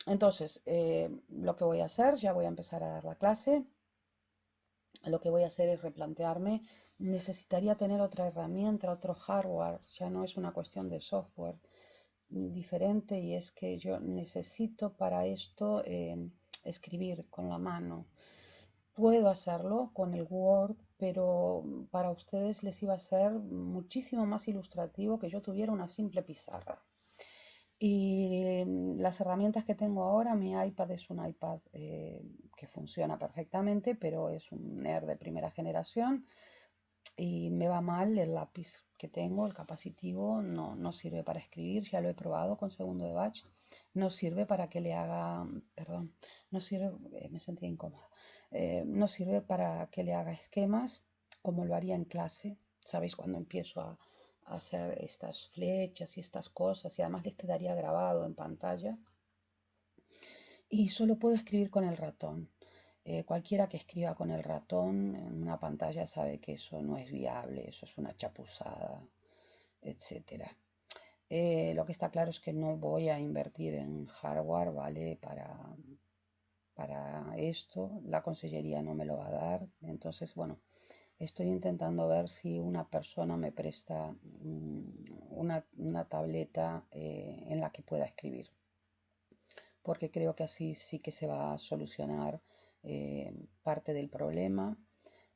Entonces, lo que voy a hacer, ya voy a empezar a dar la clase. Lo que voy a hacer es replantearme, necesitaría tener otra herramienta, otro hardware, ya no es una cuestión de software diferente, y es que yo necesito para esto escribir con la mano. Puedo hacerlo con el Word, pero para ustedes les iba a ser muchísimo más ilustrativo que yo tuviera una simple pizarra. Y las herramientas que tengo ahora, mi iPad es un iPad que funciona perfectamente, pero es un Air de primera generación y me va mal el lápiz que tengo, el capacitivo, no sirve para escribir, ya lo he probado con segundo de batch, no sirve para que le haga, perdón, no sirve, me sentía incómoda, no sirve para que le haga esquemas como lo haría en clase, ¿sabéis? Cuando empiezo a hacer estas flechas y estas cosas, y además les quedaría grabado en pantalla, y solo puedo escribir con el ratón. Cualquiera que escriba con el ratón en una pantalla sabe que eso no es viable, eso es una chapuzada, etcétera. Lo que está claro es que no voy a invertir en hardware, ¿vale? Para esto, la consellería no me lo va a dar. Entonces, bueno, estoy intentando ver si una persona me presta una tableta en la que pueda escribir, porque creo que así sí que se va a solucionar parte del problema,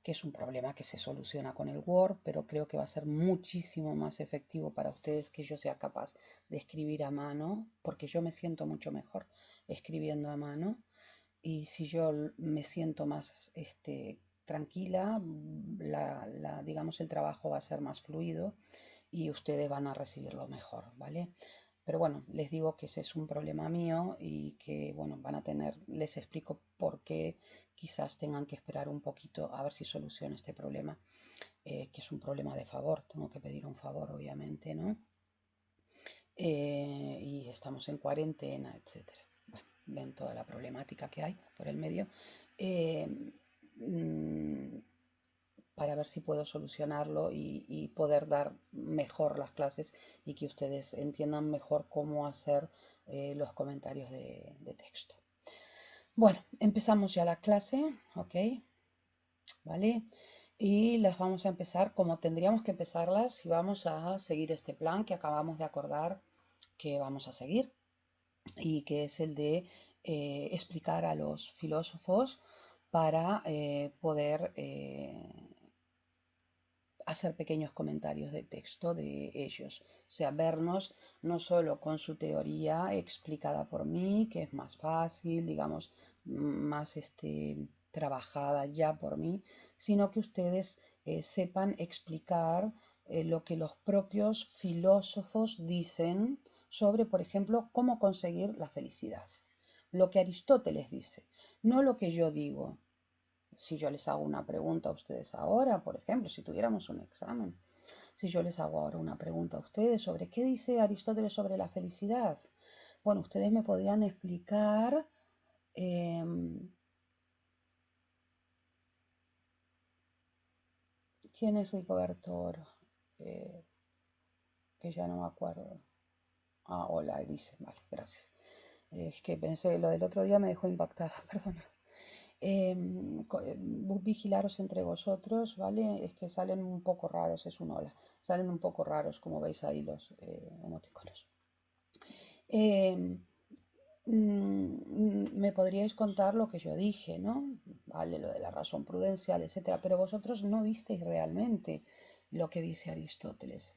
que es un problema que se soluciona con el Word, pero creo que va a ser muchísimo más efectivo para ustedes que yo sea capaz de escribir a mano, porque yo me siento mucho mejor escribiendo a mano, y si yo me siento más tranquila, digamos, el trabajo va a ser más fluido y ustedes van a recibirlo mejor, ¿vale? Pero bueno, les digo que ese es un problema mío y que, bueno, van a tener, les explico por qué quizás tengan que esperar un poquito a ver si soluciona este problema, que es un problema de favor, tengo que pedir un favor, obviamente, ¿no? Y estamos en cuarentena, etcétera. Bueno, ven toda la problemática que hay por el medio. Eh, mm, para ver si puedo solucionarlo y poder dar mejor las clases y que ustedes entiendan mejor cómo hacer los comentarios de texto. Bueno, empezamos ya la clase, ¿ok? ¿Vale? Y las vamos a empezar como tendríamos que empezarlas si vamos a seguir este plan que acabamos de acordar que vamos a seguir, y que es el de explicar a los filósofos para poder hacer pequeños comentarios de texto de ellos, o sea, vernos no solo con su teoría explicada por mí, que es más fácil, digamos, más trabajada ya por mí, sino que ustedes sepan explicar lo que los propios filósofos dicen sobre, por ejemplo, cómo conseguir la felicidad. Lo que Aristóteles dice, no lo que yo digo. Si yo les hago una pregunta a ustedes ahora, por ejemplo, si tuviéramos un examen, si yo les hago ahora una pregunta a ustedes sobre qué dice Aristóteles sobre la felicidad, bueno, ustedes me podrían explicar eh, quién es Rigoberto Oro, eh, que ya no me acuerdo. Ah, hola, dice, vale, gracias. Es que pensé, lo del otro día me dejó impactada, perdón. Vigilaros entre vosotros, ¿vale? Es que salen un poco raros, es un hola, salen un poco raros, como veis ahí los emoticonos. Eh, Me podríais contar lo que yo dije, ¿no? Vale, lo de la razón prudencial, etcétera, pero vosotros no visteis realmente lo que dice Aristóteles.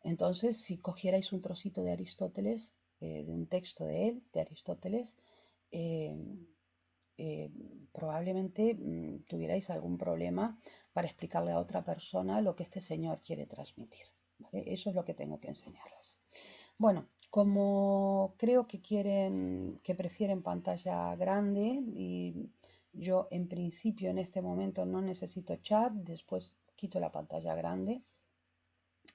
Entonces, si cogierais un trocito de Aristóteles, de un texto de él, de Aristóteles, eh, eh, probablemente tuvierais algún problema para explicarle a otra persona lo que este señor quiere transmitir, ¿vale? Eso es lo que tengo que enseñarles. Bueno, como creo que prefieren pantalla grande, y yo en principio en este momento no necesito chat, después quito la pantalla grande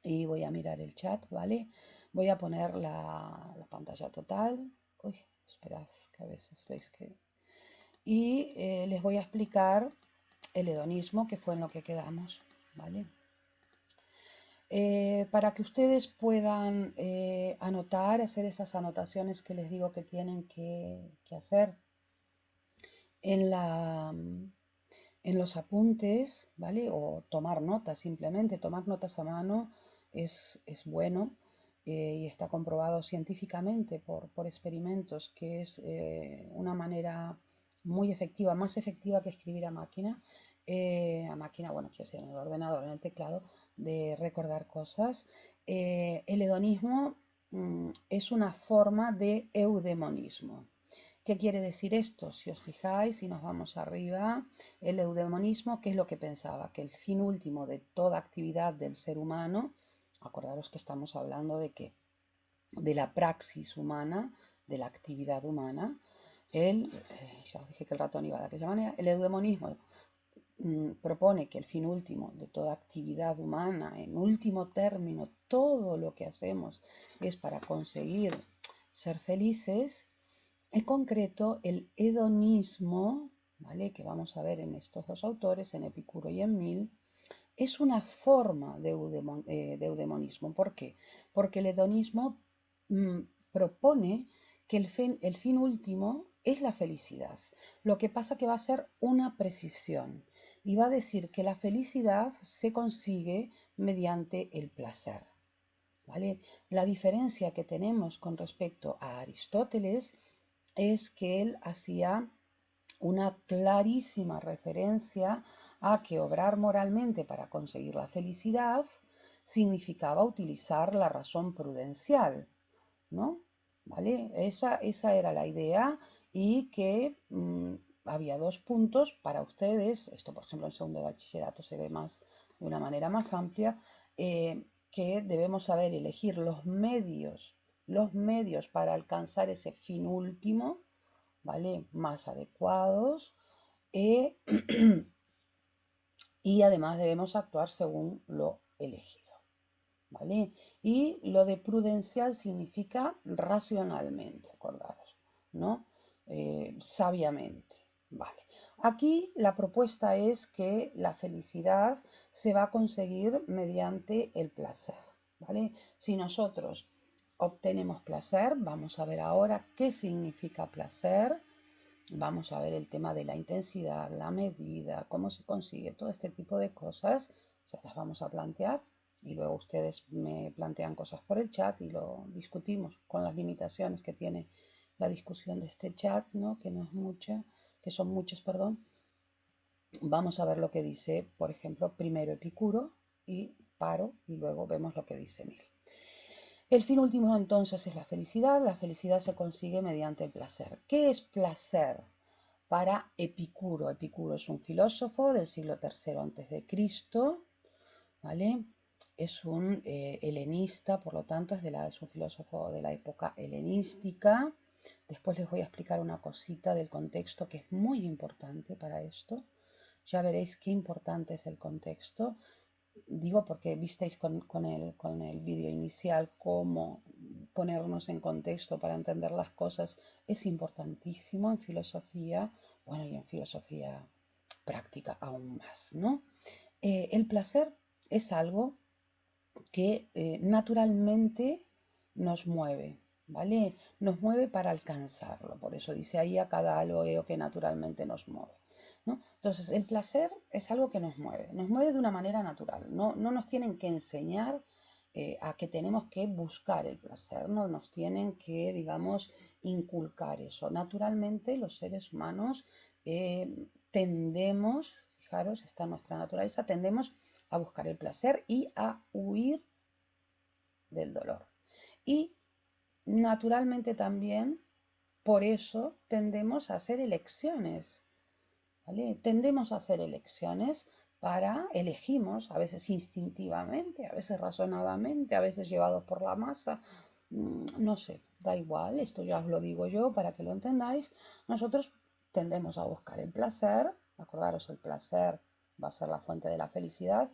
y voy a mirar el chat, ¿vale? Voy a poner la pantalla total. Uy, esperad, que a veces veis que y les voy a explicar el hedonismo, que fue en lo que quedamos, ¿vale? para que ustedes puedan anotar, hacer esas anotaciones que les digo que tienen que hacer en en los apuntes, ¿vale? O tomar notas, simplemente tomar notas a mano es bueno y está comprobado científicamente por experimentos que es una manera muy efectiva, más efectiva que escribir a máquina, bueno, quiero decir, en el ordenador, en el teclado, de recordar cosas. El hedonismo es una forma de eudemonismo. ¿Qué quiere decir esto? Si os fijáis y nos vamos arriba, el eudemonismo, ¿qué es lo que pensaba? Que el fin último de toda actividad del ser humano, acordaros que estamos hablando de que de la praxis humana, de la actividad humana, ya os dije que el ratón iba de aquella manera, el eudemonismo propone que el fin último de toda actividad humana, en último término, todo lo que hacemos es para conseguir ser felices. En concreto, el hedonismo, ¿vale?, que vamos a ver en estos dos autores, en Epicuro y en Mill, es una forma de eudemonismo. ¿Por qué? Porque el hedonismo propone que el fin último es la felicidad. Lo que pasa que va a ser una precisión y va a decir que la felicidad se consigue mediante el placer. ¿Vale? La diferencia que tenemos con respecto a Aristóteles es que él hacía una clarísima referencia a que obrar moralmente para conseguir la felicidad significaba utilizar la razón prudencial, ¿no? ¿Vale? Esa era la idea y que había dos puntos para ustedes, esto por ejemplo en segundo de bachillerato se ve más de una manera más amplia, que debemos saber elegir los medios para alcanzar ese fin último, ¿vale?, más adecuados, y además debemos actuar según lo elegido, ¿vale? Y lo de prudencial significa racionalmente, acordaros, ¿no? Sabiamente, ¿vale? Aquí la propuesta es que la felicidad se va a conseguir mediante el placer, ¿vale? Si nosotros obtenemos placer, vamos a ver ahora qué significa placer. Vamos a ver el tema de la intensidad, la medida, cómo se consigue, todo este tipo de cosas, se las vamos a plantear y luego ustedes me plantean cosas por el chat y lo discutimos con las limitaciones que tiene la discusión de este chat, ¿no?, que no es mucha, que son muchas, perdón. Vamos a ver lo que dice, por ejemplo, primero Epicuro y paro y luego vemos lo que dice Mill. El fin último entonces es la felicidad se consigue mediante el placer. ¿Qué es placer? Para Epicuro. Epicuro es un filósofo del siglo III a.C., ¿vale? Es un helenista, por lo tanto es un filósofo de la época helenística. Después les voy a explicar una cosita del contexto que es muy importante para esto. Ya veréis qué importante es el contexto. Digo porque visteis con el vídeo inicial cómo ponernos en contexto para entender las cosas es importantísimo en filosofía, bueno, y en filosofía práctica aún más, ¿no? El placer es algo que naturalmente nos mueve, ¿vale? Nos mueve para alcanzarlo, por eso dice ahí a cada aloeo que naturalmente nos mueve, ¿no? Entonces, el placer es algo que nos mueve de una manera natural, no nos tienen que enseñar a que tenemos que buscar el placer, no nos tienen que, digamos, inculcar eso. Naturalmente, los seres humanos tendemos, fijaros, está en nuestra naturaleza, tendemos a buscar el placer y a huir del dolor. Y naturalmente también, por eso, tendemos a hacer elecciones, ¿vale? Tendemos a hacer elecciones elegimos, a veces instintivamente, a veces razonadamente, a veces llevados por la masa, no sé, da igual, esto ya os lo digo yo para que lo entendáis. Nosotros tendemos a buscar el placer, acordaros, el placer va a ser la fuente de la felicidad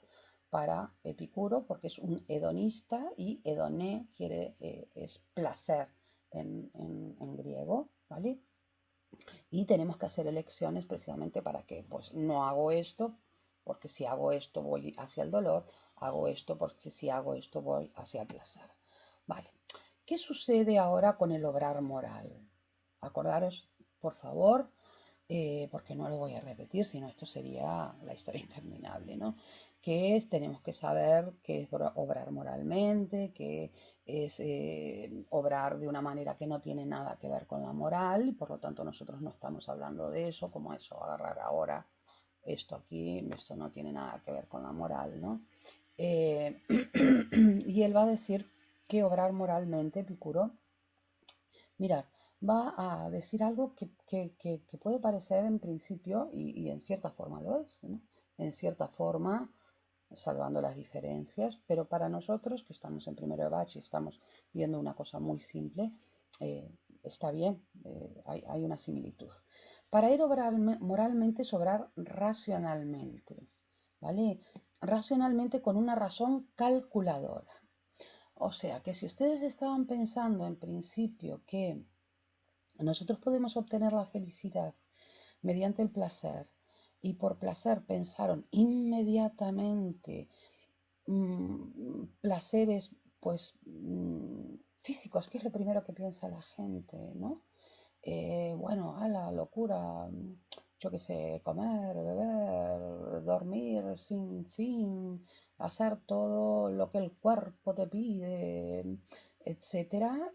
para Epicuro, porque es un hedonista y hedoné es placer en griego, ¿vale? Y tenemos que hacer elecciones precisamente para que, pues, no hago esto porque si hago esto voy hacia el dolor, hago esto porque si hago esto voy hacia el placer. Vale, ¿qué sucede ahora con el obrar moral? Acordaros, por favor, porque no lo voy a repetir, sino esto sería la historia interminable, ¿no? Que es, tenemos que saber qué es obrar moralmente, qué es obrar de una manera que no tiene nada que ver con la moral, y por lo tanto nosotros no estamos hablando de eso, como eso, agarrar ahora esto aquí, esto no tiene nada que ver con la moral, ¿no? Y él va a decir que obrar moralmente, Epicuro, mirad, va a decir algo que puede parecer en principio, y en cierta forma lo es, ¿no? En cierta forma, salvando las diferencias, pero para nosotros que estamos en primero de bach y estamos viendo una cosa muy simple, está bien, hay una similitud. Para ir obrar moralmente es obrar racionalmente, ¿vale? Racionalmente con una razón calculadora. O sea, que si ustedes estaban pensando en principio que nosotros podemos obtener la felicidad mediante el placer y por placer pensaron inmediatamente placeres pues físicos, que es lo primero que piensa la gente, ¿no? Bueno, a la locura, yo qué sé, comer, beber, dormir sin fin, hacer todo lo que el cuerpo te pide, etcétera.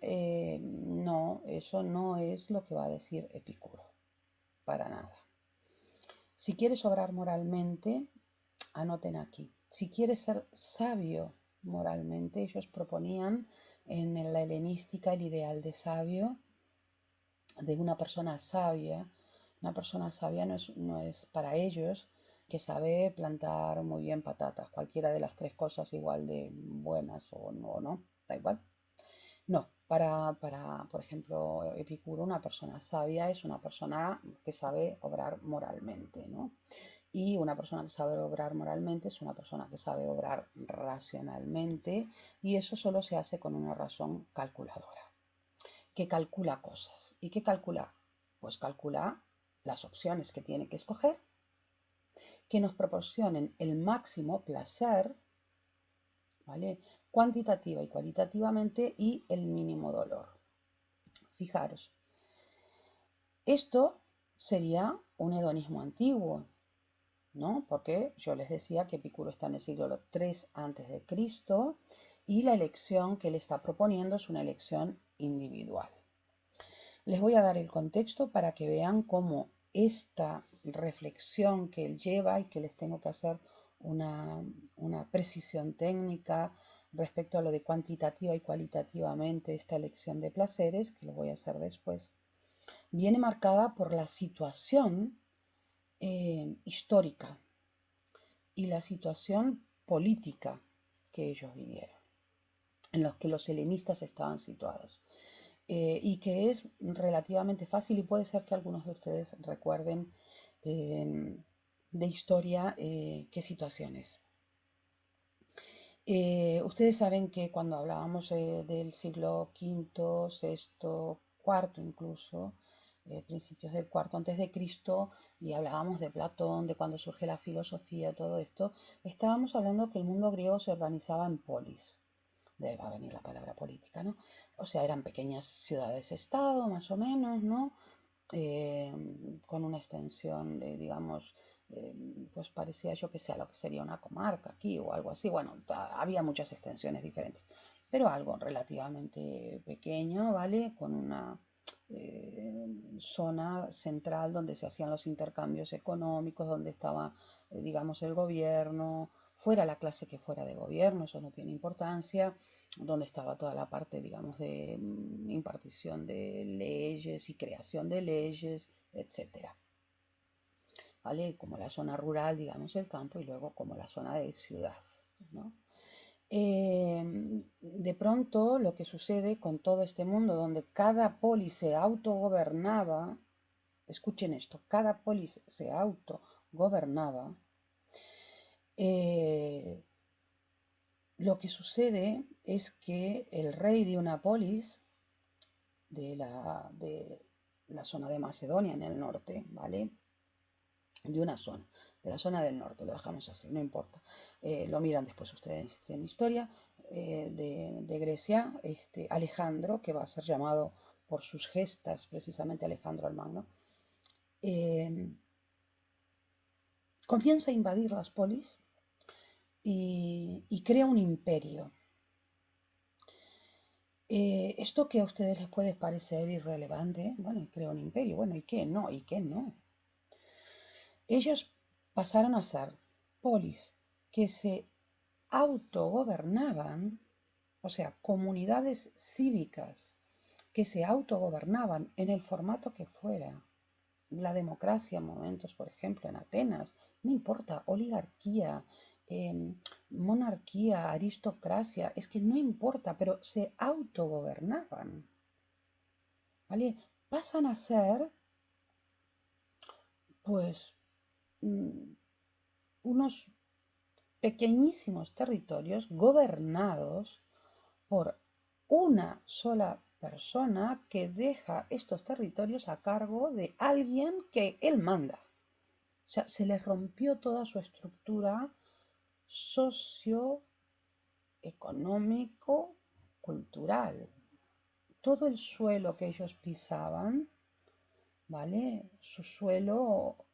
No, eso no es lo que va a decir Epicuro, para nada. Si quieres obrar moralmente, anoten aquí. Si quieres ser sabio moralmente, ellos proponían en la helenística el ideal de sabio, de una persona sabia. Una persona sabia no es para ellos que sabe plantar muy bien patatas, cualquiera de las tres cosas igual de buenas o no, da igual. No, por ejemplo, Epicuro, una persona sabia es una persona que sabe obrar moralmente, ¿no? Y una persona que sabe obrar moralmente es una persona que sabe obrar racionalmente, y eso solo se hace con una razón calculadora, que calcula cosas. ¿Y qué calcula? Pues calcula las opciones que tiene que escoger, que nos proporcionen el máximo placer, ¿vale? Cuantitativa y cualitativamente, y el mínimo dolor. Fijaros, esto sería un hedonismo antiguo, ¿no? Porque yo les decía que Epicuro está en el siglo III a.C. y la elección que él está proponiendo es una elección individual. Les voy a dar el contexto para que vean cómo esta reflexión que él lleva, y que les tengo que hacer una precisión técnica respecto a lo de cuantitativa y cualitativamente esta elección de placeres, que lo voy a hacer después, viene marcada por la situación histórica y la situación política que ellos vivieron, en los que los helenistas estaban situados. Y que es relativamente fácil, y puede ser que algunos de ustedes recuerden de historia qué situaciones. Ustedes saben que cuando hablábamos del siglo V, VI, IV incluso, principios del IV antes de Cristo, y hablábamos de Platón, de cuando surge la filosofía, todo esto, estábamos hablando que el mundo griego se organizaba en polis. De ahí va a venir la palabra política, ¿no? O sea, eran pequeñas ciudades-estado, más o menos, ¿no? Con una extensión de, digamos, pues parecía, yo que sé, lo que sería una comarca aquí o algo así. Bueno, había muchas extensiones diferentes, pero algo relativamente pequeño, ¿vale? Con una zona central donde se hacían los intercambios económicos, donde estaba, digamos, el gobierno, fuera la clase que fuera de gobierno, eso no tiene importancia, donde estaba toda la parte, digamos, de impartición de leyes y creación de leyes, etcétera. ¿Vale? Como la zona rural, digamos, el campo, y luego como la zona de ciudad, ¿no? De pronto lo que sucede con todo este mundo donde cada polis se autogobernaba, escuchen esto, cada polis se autogobernaba, lo que sucede es que el rey de una polis, de la zona de Macedonia en el norte, ¿vale? de una zona, de la zona del norte, lo dejamos así, no importa. Lo miran después ustedes en historia, de Grecia, Alejandro, que va a ser llamado por sus gestas precisamente Alejandro el Magno, comienza a invadir las polis y crea un imperio. Esto que a ustedes les puede parecer irrelevante, bueno, crea un imperio, bueno, ¿y qué no? ¿Y qué no? Ellos pasaron a ser polis que se autogobernaban, o sea, comunidades cívicas que se autogobernaban en el formato que fuera. La democracia en momentos, por ejemplo, en Atenas, no importa, oligarquía, monarquía, aristocracia, es que no importa, pero se autogobernaban, ¿vale? Pasan a ser, pues, unos pequeñísimos territorios gobernados por una sola persona que deja estos territorios a cargo de alguien que él manda. O sea, se les rompió toda su estructura socioeconómico, cultural. Todo el suelo que ellos pisaban, ¿vale? Su suelo,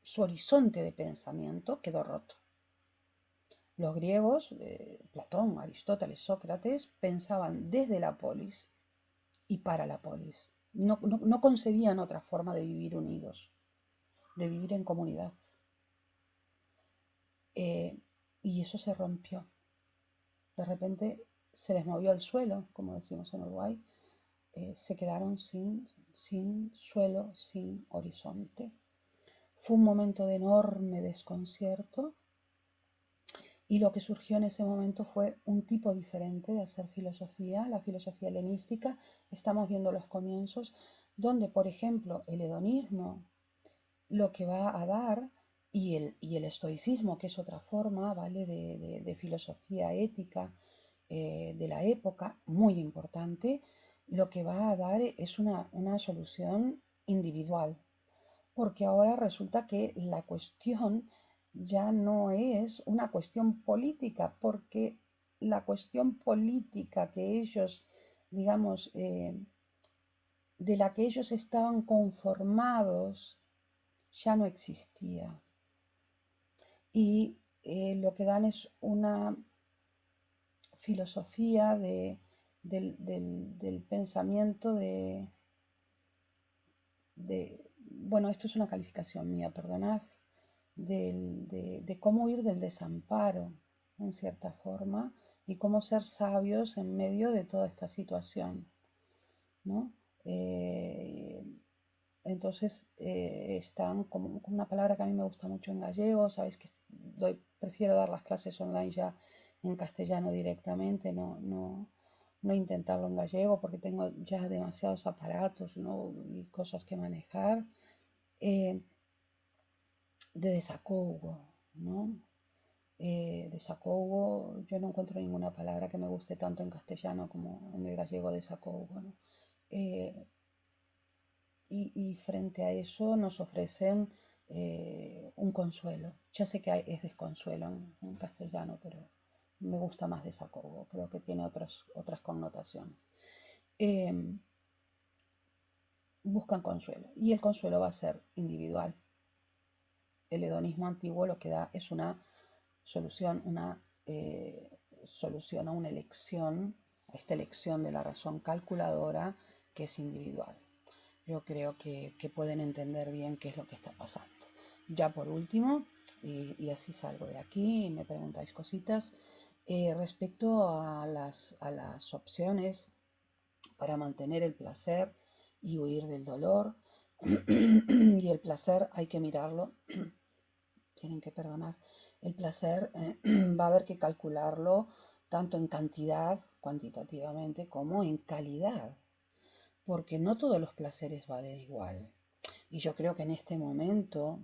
su horizonte de pensamiento quedó roto. Los griegos, Platón, Aristóteles, Sócrates, pensaban desde la polis y para la polis. No concebían otra forma de vivir unidos, de vivir en comunidad. Y eso se rompió. De repente se les movió el suelo, como decimos en Uruguay, se quedaron sin suelo, sin horizonte. Fue un momento de enorme desconcierto y lo que surgió en ese momento fue un tipo diferente de hacer filosofía, la filosofía helenística. Estamos viendo los comienzos, donde, por ejemplo, el hedonismo lo que va a dar, y el estoicismo, que es otra forma, ¿vale?, de filosofía ética de la época, muy importante, lo que va a dar es una solución individual, porque ahora resulta que la cuestión ya no es una cuestión política, porque la cuestión política que ellos, digamos, de la que ellos estaban conformados, ya no existía. Y lo que dan es una filosofía del pensamiento bueno, esto es una calificación mía, perdonad, de cómo ir del desamparo, en cierta forma, y cómo ser sabios en medio de toda esta situación, ¿no? Entonces están como una palabra que a mí me gusta mucho en gallego, sabéis que prefiero dar las clases online ya en castellano directamente, no intentarlo en gallego porque tengo ya demasiados aparatos, ¿no?, y cosas que manejar. De desacougo, ¿no? Desacougo, yo no encuentro ninguna palabra que me guste tanto en castellano como en el gallego desacougo, ¿no? Y frente a eso nos ofrecen un consuelo. Ya sé que es desconsuelo en castellano, pero me gusta más desacougo, creo que tiene otras connotaciones. Buscan consuelo, y el consuelo va a ser individual. El hedonismo antiguo lo que da es una solución, solución a una elección, a esta elección de la razón calculadora que es individual. Yo creo que pueden entender bien qué es lo que está pasando. Ya por último, y así salgo de aquí y me preguntáis cositas, respecto a las opciones para mantener el placer y huir del dolor, y el placer hay que mirarlo, tienen que perdonar, el placer va a haber que calcularlo tanto en cantidad, cuantitativamente, como en calidad, porque no todos los placeres valen igual. Y yo creo que en este momento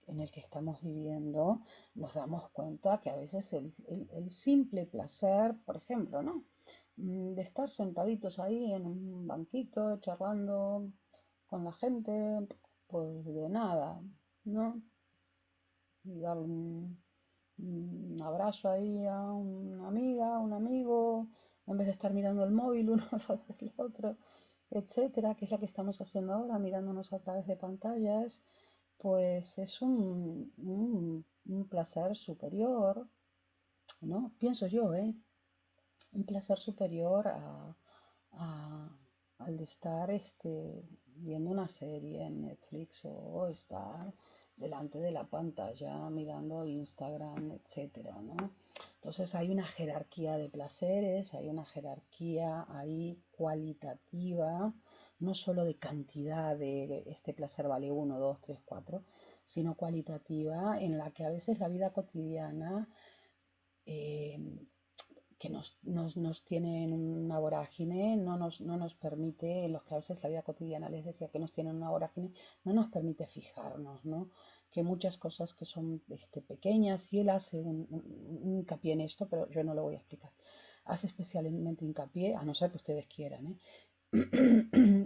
en el que estamos viviendo nos damos cuenta que a veces el simple placer, por ejemplo, ¿no?, de estar sentaditos ahí en un banquito charlando con la gente, pues de nada, ¿no? Y dar un abrazo ahí a una amiga, un amigo, en vez de estar mirando el móvil uno al lado del otro, etcétera, que es lo que estamos haciendo ahora, mirándonos a través de pantallas, pues es un placer superior, ¿no? Pienso yo, ¿eh? Un placer superior a- al de estar viendo una serie en Netflix o estar delante de la pantalla mirando Instagram, etcétera, ¿no? Entonces hay una jerarquía de placeres, hay una jerarquía ahí cualitativa, no solo de cantidad de este placer vale 1, 2, 3, 4, sino cualitativa en la que a veces la vida cotidiana eh, que nos tiene en una vorágine, no nos permite, los que a veces la vida cotidiana les decía que nos tienen en una vorágine, no nos permite fijarnos, ¿no? Que muchas cosas que son pequeñas, y él hace un hincapié en esto, pero yo no lo voy a explicar. Hace especialmente hincapié, a no ser que ustedes quieran, ¿eh?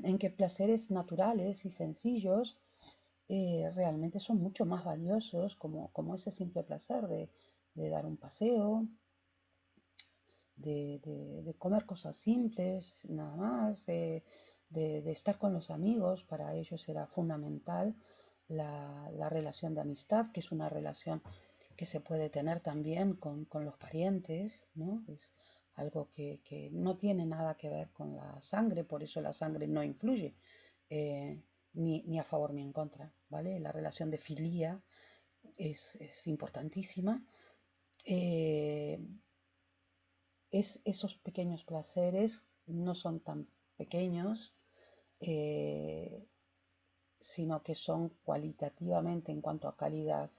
en que placeres naturales y sencillos realmente son mucho más valiosos, como ese simple placer de dar un paseo, de comer cosas simples, nada más, de estar con los amigos. Para ellos era fundamental la relación de amistad, que es una relación que se puede tener también con los parientes, ¿no? Es algo que no tiene nada que ver con la sangre, por eso la sangre no influye ni a favor ni en contra, ¿vale? La relación de filía es importantísima. Eh, esos pequeños placeres no son tan pequeños, eh, sino que son cualitativamente en cuanto a calidad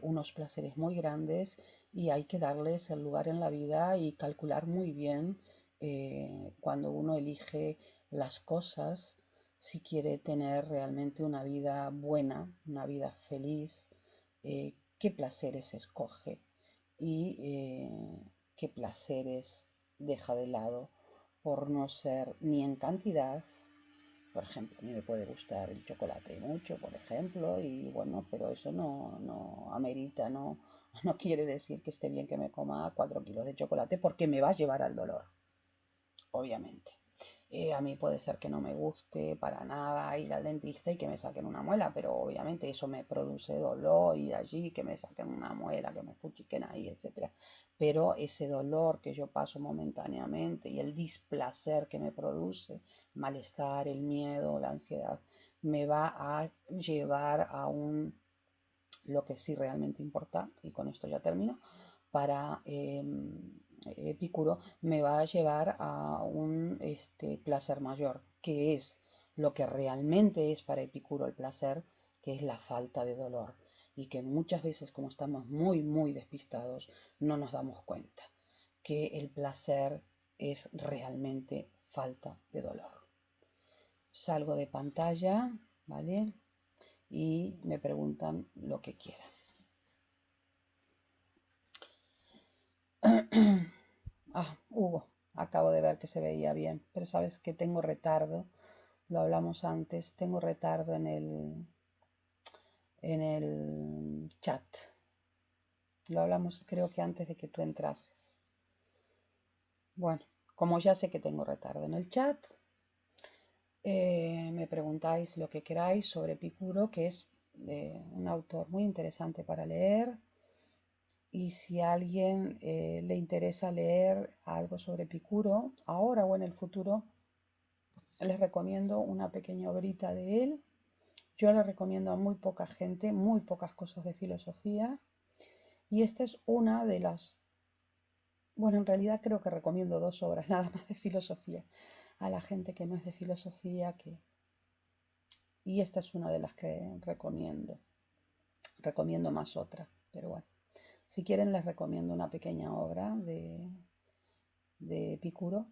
unos placeres muy grandes, y hay que darles el lugar en la vida y calcular muy bien cuando uno elige las cosas, si quiere tener realmente una vida buena, una vida feliz, qué placeres escoge y qué placeres deja de lado por no ser ni en cantidad. Por ejemplo, a mí me puede gustar el chocolate mucho, por ejemplo, y bueno, pero eso no amerita, no quiere decir que esté bien que me coma 4 kilos de chocolate, porque me va a llevar al dolor, obviamente. A mí puede ser que no me guste para nada ir al dentista y que me saquen una muela, pero obviamente eso me produce dolor ir allí, que me saquen una muela, que me fuchiquen ahí, etcétera. Pero ese dolor que yo paso momentáneamente y el displacer que me produce, el malestar, el miedo, la ansiedad, me va a llevar a lo que sí realmente importa, y con esto ya termino, para Epicuro, me va a llevar a un placer mayor, que es lo que realmente es para Epicuro el placer, que es la falta de dolor, y que muchas veces, como estamos muy despistados, no nos damos cuenta que el placer es realmente falta de dolor. Salgo de pantalla, ¿vale? Y me preguntan lo que quieran. Hugo, acabo de ver que se veía bien, pero sabes que tengo retardo, lo hablamos antes, tengo retardo en el chat. Lo hablamos creo que antes de que tú entrases. Bueno, como ya sé que tengo retardo en el chat, me preguntáis lo que queráis sobre Epicuro, que es un autor muy interesante para leer. Y si a alguien le interesa leer algo sobre Epicuro, ahora o en el futuro, les recomiendo una pequeña obrita de él. Yo le recomiendo a muy poca gente, muy pocas cosas de filosofía. Y esta es una de las... Bueno, en realidad creo que recomiendo 2 obras nada más de filosofía a la gente que no es de filosofía. Y esta es una de las que recomiendo. Recomiendo más otra, pero bueno. Si quieren les recomiendo una pequeña obra de Epicuro.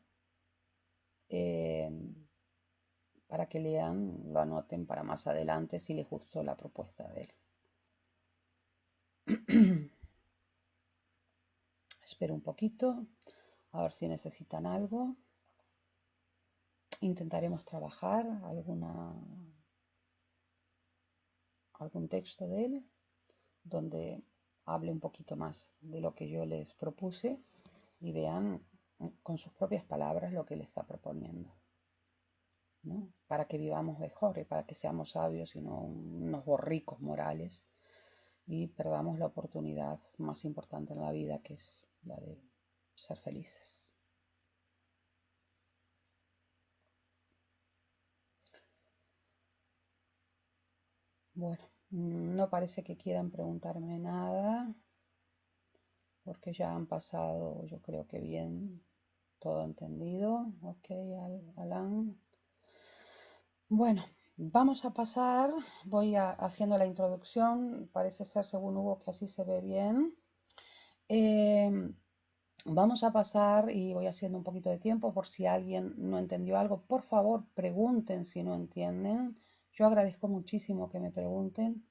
Para que lean, lo anoten para más adelante si les gustó la propuesta de él. Espero un poquito, a ver si necesitan algo. intentaremos trabajar algún texto de él donde hable un poquito más de lo que yo les propuse y vean con sus propias palabras lo que él está proponiendo, ¿no? Para que vivamos mejor y para que seamos sabios y no unos borricos morales y perdamos la oportunidad más importante en la vida, que es la de ser felices. Bueno, no parece que quieran preguntarme nada, porque ya han pasado, yo creo que bien, todo entendido. Ok, Alan. Bueno, vamos a pasar, haciendo la introducción, parece ser, según Hugo, que así se ve bien. Vamos a pasar y voy haciendo un poquito de tiempo por si alguien no entendió algo. Por favor, pregunten si no entienden. Yo agradezco muchísimo que me pregunten,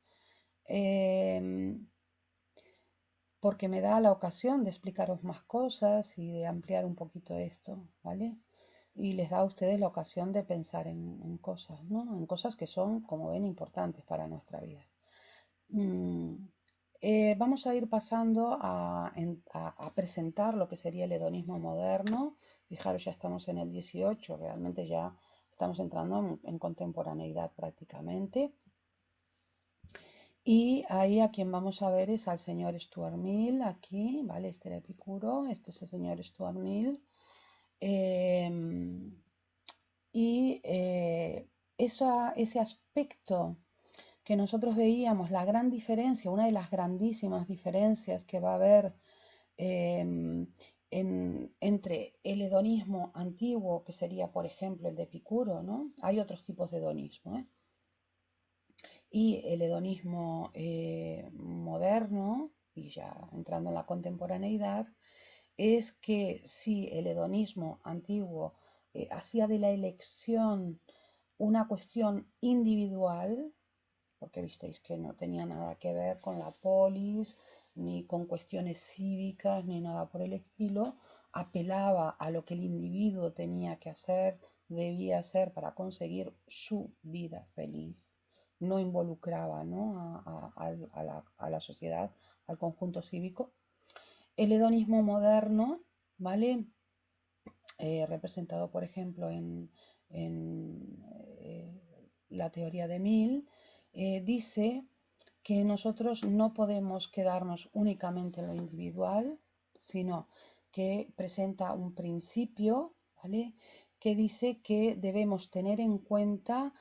porque me da la ocasión de explicaros más cosas y de ampliar un poquito esto, ¿vale? Y les da a ustedes la ocasión de pensar en cosas, ¿no? En cosas que son, como ven, importantes para nuestra vida. Vamos a ir pasando a presentar lo que sería el hedonismo moderno. Fijaros, ya estamos en el 18, realmente ya estamos entrando en contemporaneidad prácticamente. Y ahí a quien vamos a ver es al señor Stuart Mill, aquí, ¿vale? Este era Epicuro, este es el señor Stuart Mill. Ese aspecto que nosotros veíamos, la gran diferencia, una de las grandísimas diferencias que va a haber entre el hedonismo antiguo, que sería, por ejemplo, el de Epicuro, ¿no? Hay otros tipos de hedonismo, ¿eh? Y el hedonismo moderno, y ya entrando en la contemporaneidad, es que si el hedonismo antiguo hacía de la elección una cuestión individual, porque visteis que no tenía nada que ver con la polis, ni con cuestiones cívicas, ni nada por el estilo, apelaba a lo que el individuo tenía que hacer, debía hacer para conseguir su vida feliz. No involucraba, ¿no? a la sociedad, al conjunto cívico. El hedonismo moderno, ¿vale? Representado, por ejemplo, en la teoría de Mill, dice que nosotros no podemos quedarnos únicamente en lo individual, sino que presenta un principio, ¿vale?, que dice que debemos tener en cuenta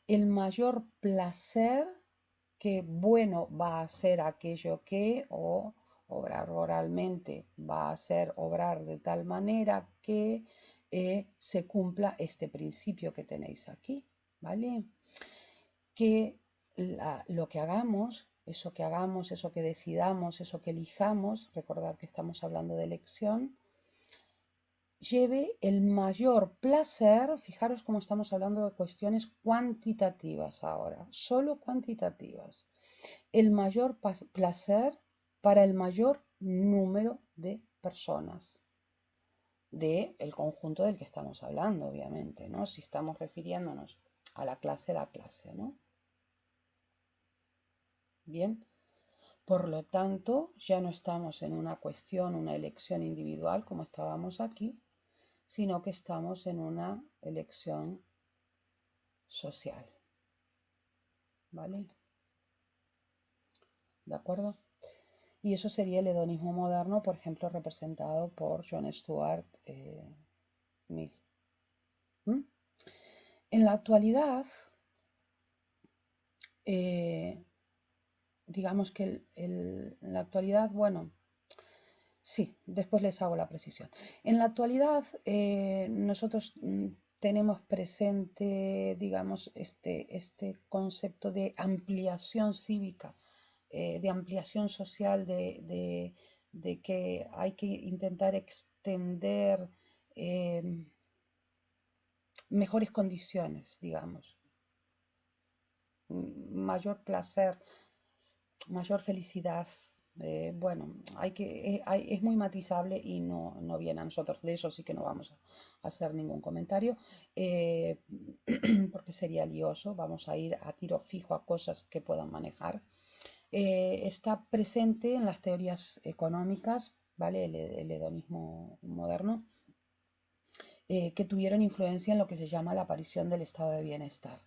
el mayor placer que bueno va a ser aquello que, o obrar oralmente, va a ser obrar de tal manera que se cumpla este principio que tenéis aquí, ¿vale? Que lo que hagamos, eso que decidamos, eso que elijamos, recordad que estamos hablando de elección, lleve el mayor placer. Fijaros cómo estamos hablando de cuestiones cuantitativas ahora, solo cuantitativas. El mayor placer para el mayor número de personas del conjunto del que estamos hablando, obviamente, ¿no? Si estamos refiriéndonos a la clase, ¿no? Bien, por lo tanto, ya no estamos en una cuestión, una elección individual como estábamos aquí, sino que estamos en una elección social. ¿Vale? ¿De acuerdo? Y eso sería el hedonismo moderno, por ejemplo, representado por John Stuart Mill. En la actualidad, digamos que en la actualidad, bueno, sí, después les hago la precisión. En la actualidad, nosotros tenemos presente, digamos, este concepto de ampliación cívica, de ampliación social, de que hay que intentar extender mejores condiciones, digamos, mayor placer, mayor felicidad, Bueno, es muy matizable y no viene a nosotros. De eso sí que no vamos a hacer ningún comentario, eh, porque sería lioso. Vamos a ir a tiro fijo a cosas que puedan manejar. Está presente en las teorías económicas, ¿vale? El hedonismo moderno, que tuvieron influencia en lo que se llama la aparición del estado de bienestar,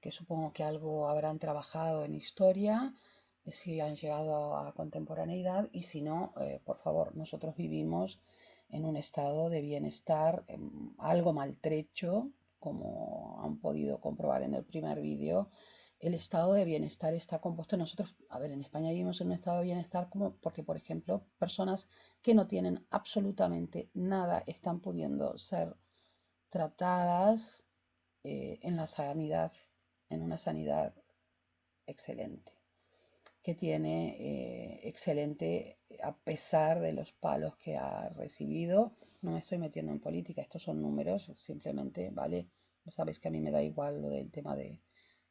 que supongo que algo habrán trabajado en historia, si han llegado a contemporaneidad, y si no, por favor, nosotros vivimos en un estado de bienestar algo maltrecho, como han podido comprobar en el primer vídeo. El estado de bienestar está compuesto, nosotros, a ver, en España vivimos en un estado de bienestar como porque, por ejemplo, personas que no tienen absolutamente nada están pudiendo ser tratadas en la sanidad, en una sanidad excelente, que tiene excelente a pesar de los palos que ha recibido. No me estoy metiendo en política, estos son números, simplemente, ¿vale? Sabéis que a mí me da igual lo del tema de...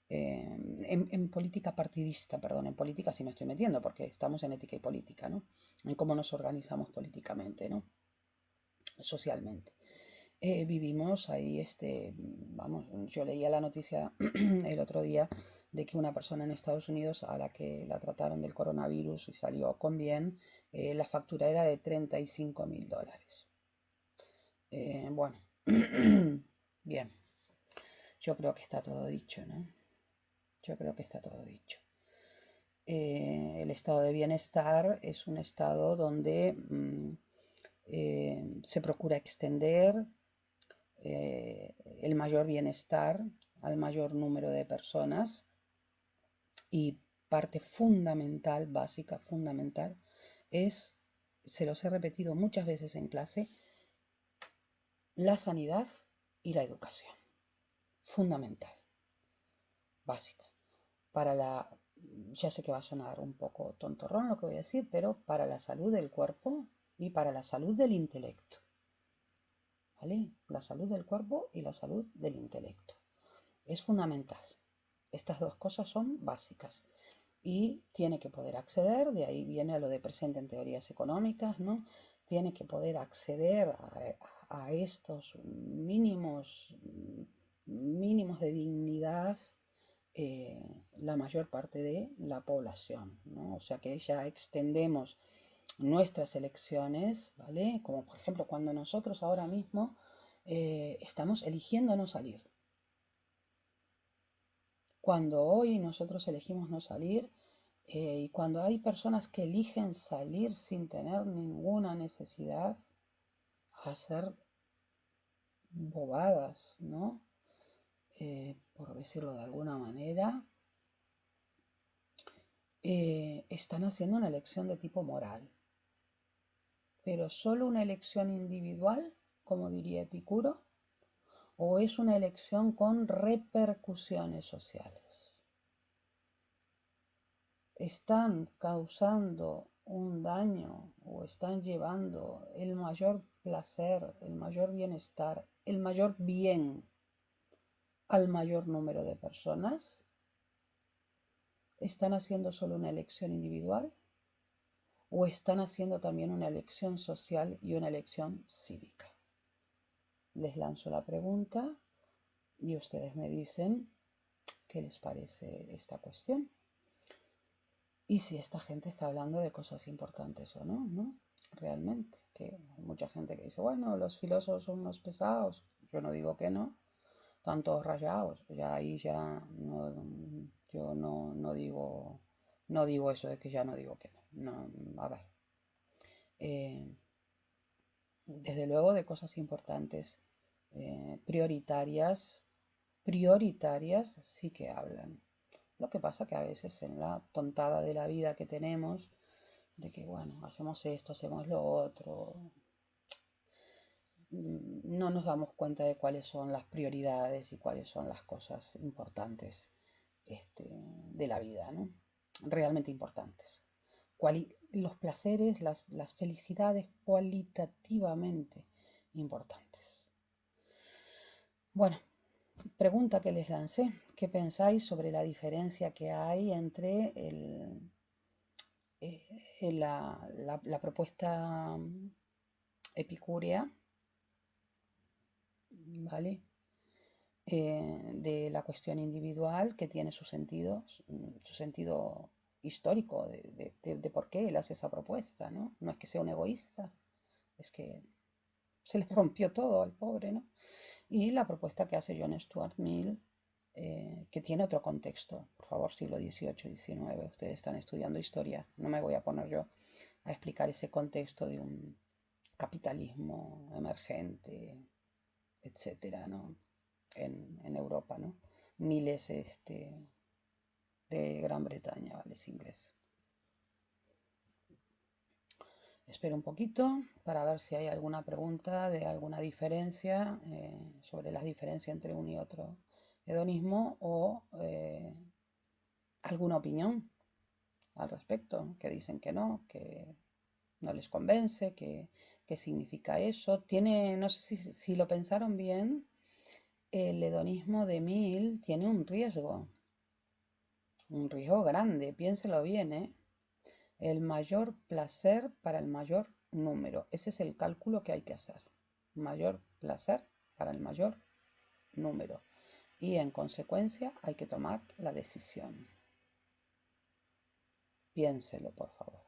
en política partidista, perdón, en política sí me estoy metiendo porque estamos en ética y política, ¿no? En cómo nos organizamos políticamente, ¿no? Socialmente. Vivimos ahí, vamos, yo leía la noticia el otro día de que una persona en Estados Unidos a la que la trataron del coronavirus y salió con bien, la factura era de $35.000. Bueno, bien, yo creo que está todo dicho, ¿no? Yo creo que está todo dicho. El estado de bienestar es un estado donde se procura extender el mayor bienestar al mayor número de personas, y parte fundamental, básica, fundamental, es, se los he repetido muchas veces en clase, la sanidad y la educación. Fundamental, básica. Para la, ya sé que va a sonar un poco tontorrón lo que voy a decir, pero para la salud del cuerpo y para la salud del intelecto. ¿Vale? La salud del cuerpo y la salud del intelecto. Es fundamental. Estas dos cosas son básicas y tiene que poder acceder, de ahí viene a lo de presente en teorías económicas, ¿no? Tiene que poder acceder a estos mínimos de dignidad la mayor parte de la población, ¿no? O sea que ya extendemos nuestras elecciones, ¿vale? Como por ejemplo cuando nosotros ahora mismo estamos eligiendo no salir. Cuando hoy nosotros elegimos no salir, y cuando hay personas que eligen salir sin tener ninguna necesidad, a hacer bobadas, ¿no? Por decirlo de alguna manera, están haciendo una elección de tipo moral. Pero solo una elección individual, como diría Epicuro, o es una elección con repercusiones sociales. Están causando un daño o están llevando el mayor placer, el mayor bienestar, el mayor bien al mayor número de personas. ¿Están haciendo solo una elección individual o están haciendo también una elección social y una elección cívica? Les lanzo la pregunta y ustedes me dicen qué les parece esta cuestión. Y si esta gente está hablando de cosas importantes o no, ¿no? Realmente, que hay mucha gente que dice, bueno, los filósofos son unos pesados. Yo no digo que no, están todos rayados. Ya ahí ya no, yo no digo eso de que ya no digo que no. No, a ver. Desde luego de cosas importantes, prioritarias sí que hablan. Lo que pasa que a veces en la tontada de la vida que tenemos, de que bueno, hacemos esto, hacemos lo otro, no nos damos cuenta de cuáles son las prioridades y cuáles son las cosas importantes de la vida, ¿no? Realmente importantes. Los placeres, las felicidades cualitativamente importantes. Bueno, pregunta que les lancé. ¿Qué pensáis sobre la diferencia que hay entre la propuesta epicúrea, ¿vale? De la cuestión individual que tiene su sentido histórico de por qué él hace esa propuesta, ¿no? No es que sea un egoísta, es que se le rompió todo al pobre, ¿no? Y la propuesta que hace John Stuart Mill, que tiene otro contexto, por favor, siglo XVIII, XIX, ustedes están estudiando historia, no me voy a poner yo a explicar ese contexto de un capitalismo emergente, etcétera, ¿no? En Europa, ¿no? Miles de Gran Bretaña, ¿vale? Es inglés. Espero un poquito para ver si hay alguna pregunta de alguna diferencia sobre las diferencias entre un y otro hedonismo o alguna opinión al respecto, que dicen que no les convence, que significa eso. Tiene, no sé si lo pensaron bien, el hedonismo de Mill tiene un riesgo grande, piénselo bien, ¿eh? El mayor placer para el mayor número. Ese es el cálculo que hay que hacer. Mayor placer para el mayor número. Y en consecuencia hay que tomar la decisión. Piénselo, por favor.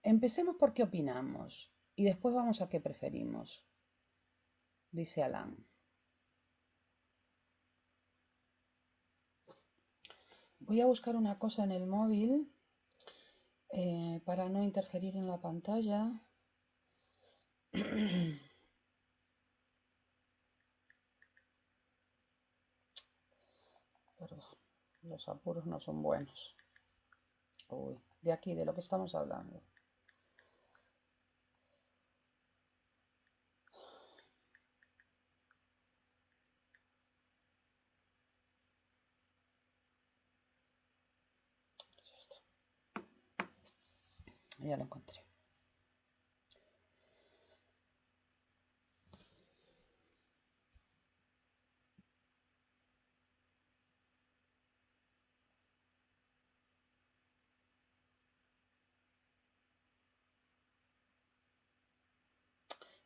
Empecemos por qué opinamos y después vamos a qué preferimos, dice Alan. Voy a buscar una cosa en el móvil para no interferir en la pantalla. Perdón, los apuros no son buenos. Uy, de aquí, de lo que estamos hablando. Ya está. Ya lo encontré.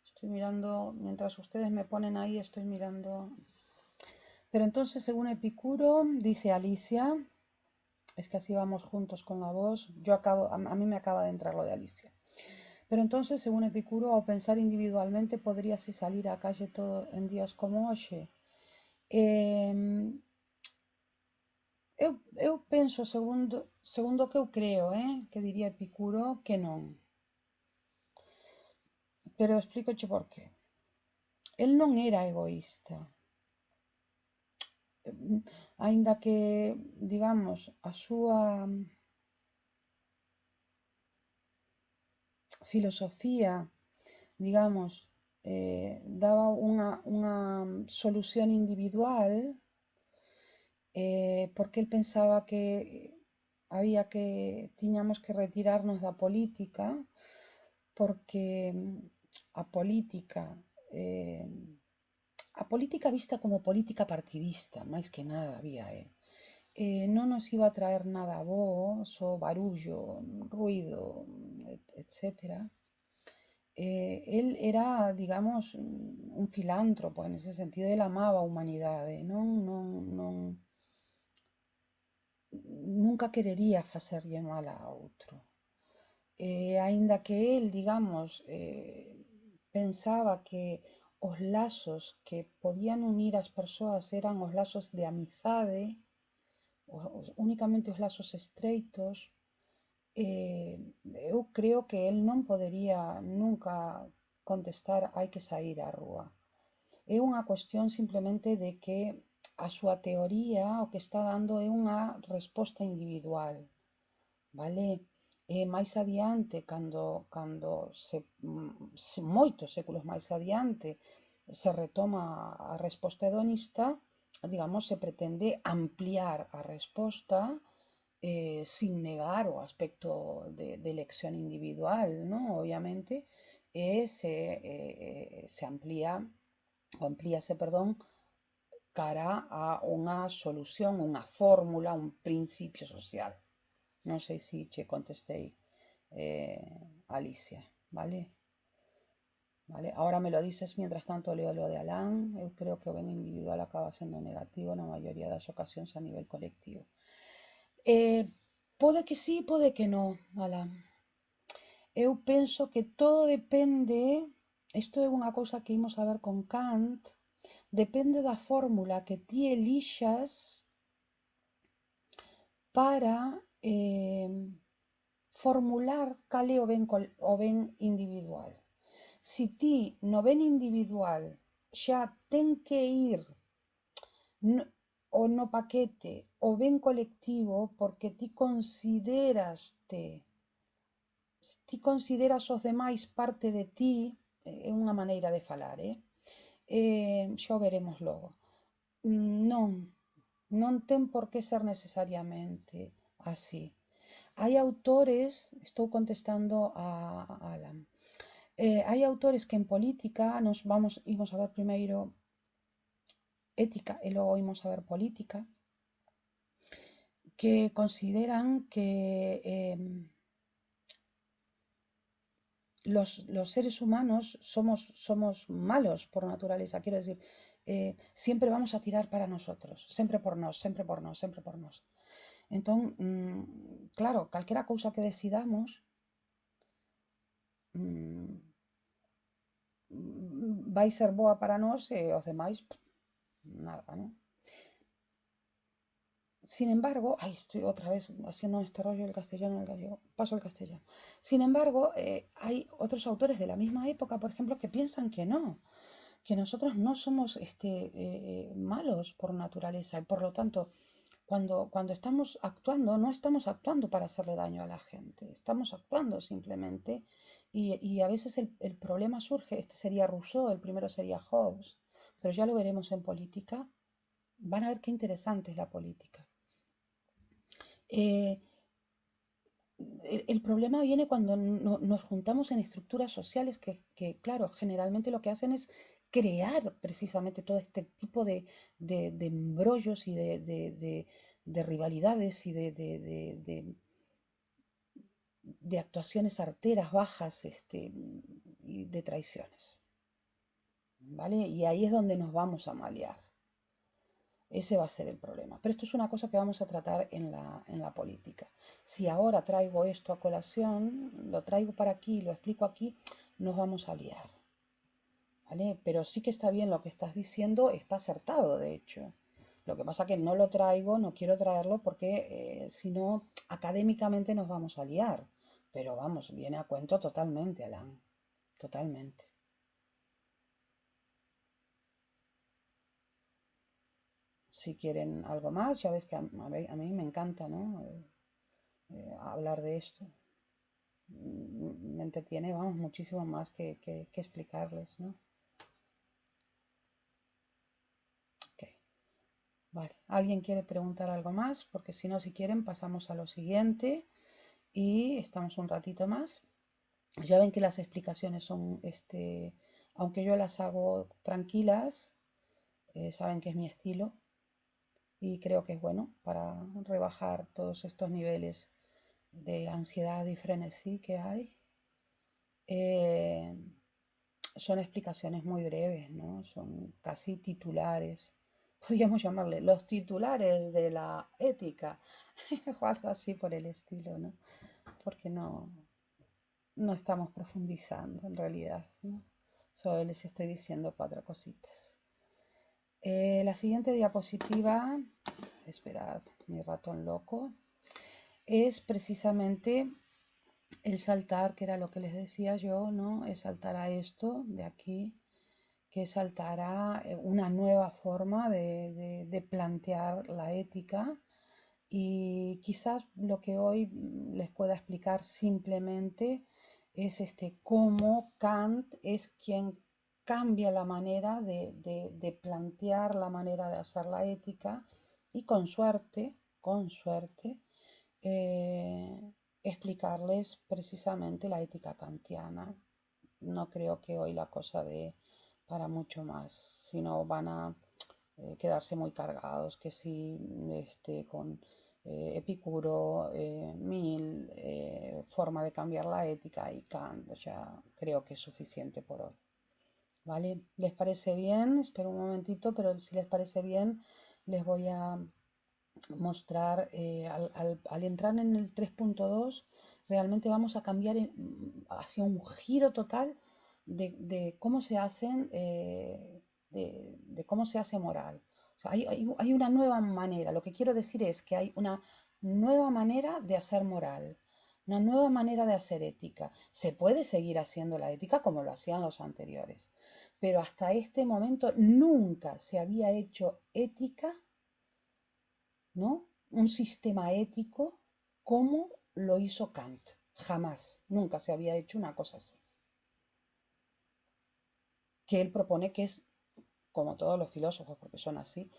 Estoy mirando, mientras ustedes me ponen ahí, estoy mirando. Pero entonces, según Epicuro, dice Alicia, es que así vamos juntos con la voz. A mí me acaba de entrar lo de Alicia. Pero entonces, según Epicuro, ao pensar individualmente, podríase salir á calle todo en días como hoxe. Eu penso, segundo o que eu creo, que diría Epicuro, que non. Pero explícoche por qué. El non era egoísta. Aínda que, digamos, a súa filosofía, digamos, daba unha solución individual, porque él pensaba que tiñamos que retirarnos da política, porque eh, a política vista como política partidista, máis que nada había non nos iba a traer nada bo, só barullo, ruido, etcétera. Él era, digamos, un filántropo, en ese sentido, él amaba a humanidade, nunca querería facerlle mal a outro. Aínda que él, digamos, pensaba que os lazos que podían unir as persoas eran os lazos de amizade, únicamente os lazos estreitos, eu creo que el non podería nunca contestar hai que sair á rúa. É unha cuestión simplemente de que a súa teoría o que está dando é unha resposta individual, vale? Máis adiante, cando moitos séculos máis adiante se retoma a resposta hedonista, digamos, se pretende ampliar a resposta sin negar o aspecto de elección individual, ¿no? Obviamente, se amplíase, perdón, cara a una solución, una fórmula, un principio social. No sé si te contesté, Alicia, ¿vale? ¿Vale? Ahora me lo dices, mientras tanto leo lo de Alan. Eu creo que o ben individual acaba sendo negativo na maioría das ocasións a nivel colectivo. Pode que sí, pode que non, Alan. Eu penso que todo depende, isto é unha cousa que imos a ver con Kant, depende da fórmula que ti elixas para formular cal é o ben individual. Si ti no ben individual xa ten que ir no paquete o ben colectivo porque ti consideras os demais parte de ti, é unha maneira de falar, xa o veremos logo. Non, non ten por que ser necesariamente así. Hai autores, estou contestando a Alan, hai autores que en política, imos a ver primeiro ética e logo imos a ver política, que consideran que los seres humanos somos malos por naturaleza, quiero decir, siempre vamos a tirar para nosotros, sempre por nós, sempre por nós, sempre por nós. Entón, claro, calquera cousa que decidamos vai ser boa para nós e os demais nada, ¿no? Sin embargo, estoy otra vez haciendo este rollo del castellano al gallego, paso al castellano. Sin embargo, hay otros autores de la misma época, por ejemplo, que piensan que no, que nosotros no somos malos por naturaleza y por lo tanto, cuando estamos actuando, no estamos actuando para hacerle daño a la gente, estamos actuando simplemente y a veces el problema surge, este sería Rousseau, el primero sería Hobbes, pero ya lo veremos en política. Van a ver qué interesante es la política. El problema viene cuando nos juntamos en estructuras sociales que, claro, generalmente lo que hacen es crear precisamente todo este tipo de embrollos y de rivalidades y de actuaciones arteras, bajas y de traiciones. ¿Vale? Y ahí es donde nos vamos a malear. Ese va a ser el problema. Pero esto es una cosa que vamos a tratar en la política. Si ahora traigo esto a colación, lo traigo para aquí, lo explico aquí, nos vamos a liar. ¿Vale? Pero sí que está bien lo que estás diciendo, está acertado, de hecho. Lo que pasa que no lo traigo, no quiero traerlo porque si no, académicamente nos vamos a liar. Pero vamos, viene a cuento totalmente, Alan. Totalmente. Si quieren algo más, ya ves que a mí me encanta, ¿no? Hablar de esto. Me entretiene, vamos, muchísimo más que explicarles, ¿no? Ok, vale. ¿Alguien quiere preguntar algo más? Porque si no, si quieren, pasamos a lo siguiente y estamos un ratito más. Ya ven que las explicaciones son, aunque yo las hago tranquilas, saben que es mi estilo y creo que es bueno para rebajar todos estos niveles de ansiedad y frenesí que hay. Son explicaciones muy breves, ¿no? Son casi titulares. Podríamos llamarle los titulares de la ética o algo así por el estilo, ¿no? Porque no estamos profundizando en realidad, ¿no? Solo les estoy diciendo 4 cositas. La siguiente diapositiva, esperad, mi ratón loco, es precisamente el saltar, que era lo que les decía yo, ¿no? Es saltar a esto de aquí, que saltará una nueva forma de plantear la ética y quizás lo que hoy les pueda explicar simplemente es cómo Kant es quien cambia la manera de plantear la manera de hacer la ética y con suerte, explicarles precisamente la ética kantiana. No creo que hoy la cosa dé para mucho más, sino van a quedarse muy cargados, que si con Epicuro, Mill, forma de cambiar la ética y Kant, ya creo que es suficiente por hoy. ¿Vale? ¿Les parece bien? Espero un momentito, pero si les parece bien, les voy a mostrar, al entrar en el 3.2, realmente vamos a cambiar hacia un giro total de cómo se hacen, de cómo se hace moral. O sea, hay una nueva manera. Lo que quiero decir es que hay una nueva manera de hacer moral, una nueva manera de hacer ética. Se puede seguir haciendo la ética como lo hacían los anteriores, pero hasta este momento nunca se había hecho ética, ¿no? Un sistema ético como lo hizo Kant. Jamás, nunca se había hecho una cosa así. Que él propone que es, como todos los filósofos, porque son así,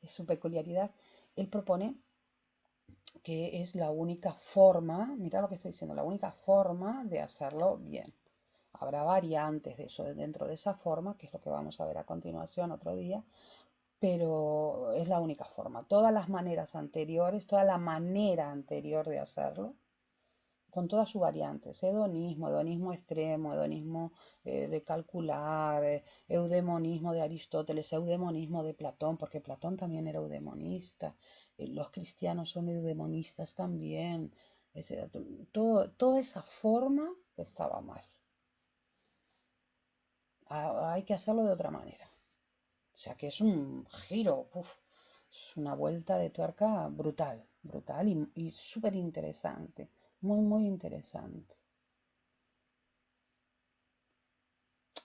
es su peculiaridad, él propone que es la única forma, mira lo que estoy diciendo, la única forma de hacerlo bien. Habrá variantes de eso dentro de esa forma, que es lo que vamos a ver a continuación otro día, pero es la única forma. Todas las maneras anteriores, toda la manera anterior de hacerlo, con todas sus variantes, hedonismo extremo, hedonismo de calcular, eudemonismo de Aristóteles, eudemonismo de Platón, porque Platón también era eudemonista, los cristianos son eudemonistas también, toda esa forma estaba mal. Hay que hacerlo de otra manera. O sea que es un giro, es una vuelta de tuerca brutal, brutal y súper interesante, muy, muy interesante.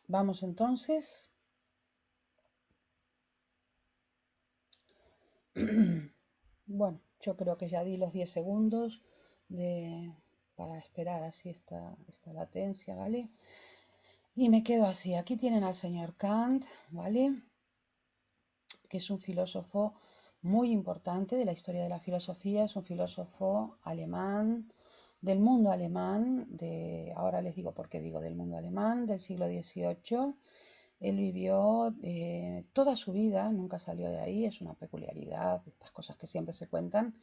Vamos entonces. Bueno, yo creo que ya di los 10 segundos para esperar así esta latencia, ¿vale? Y me quedo así. Aquí tienen al señor Kant, ¿vale? Que es un filósofo muy importante de la historia de la filosofía, es un filósofo alemán, del mundo alemán, ahora les digo por qué digo del mundo alemán, del siglo XVIII. Él vivió toda su vida, nunca salió de ahí, es una peculiaridad, estas cosas que siempre se cuentan,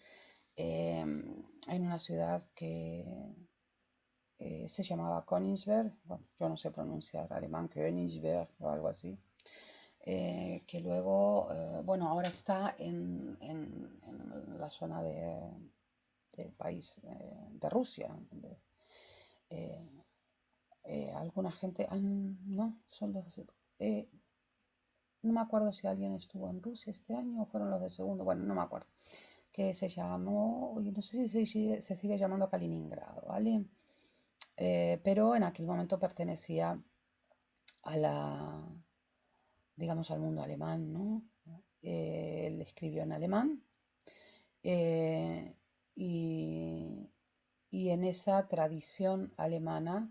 en una ciudad que se llamaba Königsberg, bueno, yo no sé pronunciar alemán, Königsberg o algo así, que luego, bueno, ahora está en la zona del país de Rusia, donde alguna gente, no, son los, no me acuerdo si alguien estuvo en Rusia este año o fueron los de segundo, bueno, no me acuerdo, que se llamó, no sé si se sigue llamando Kaliningrado, ¿vale? Pero en aquel momento pertenecía a digamos, al mundo alemán, ¿no? Él escribió en alemán eh, y, y en esa tradición alemana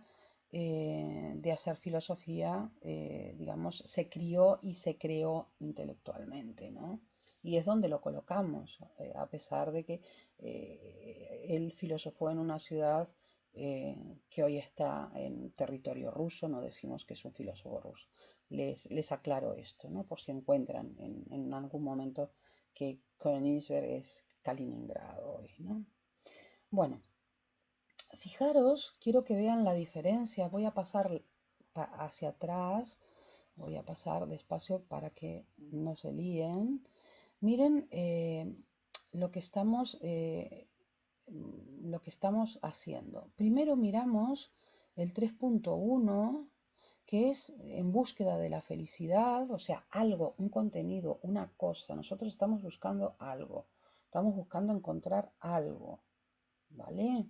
de hacer filosofía, digamos, se crió y se creó intelectualmente, ¿no? Y es donde lo colocamos, a pesar de que él filosofó en una ciudad que hoy está en territorio ruso, no decimos que es un filósofo ruso. Les aclaro esto, ¿no? Por si encuentran en algún momento que Königsberg es Kaliningrado hoy, ¿no? Bueno, fijaros, quiero que vean la diferencia. Voy a pasar hacia atrás, voy a pasar despacio para que no se líen. Miren lo que estamos haciendo. Primero miramos el 3.1, que es en búsqueda de la felicidad, o sea, algo, un contenido, una cosa. Nosotros estamos buscando algo, estamos buscando encontrar algo, ¿vale?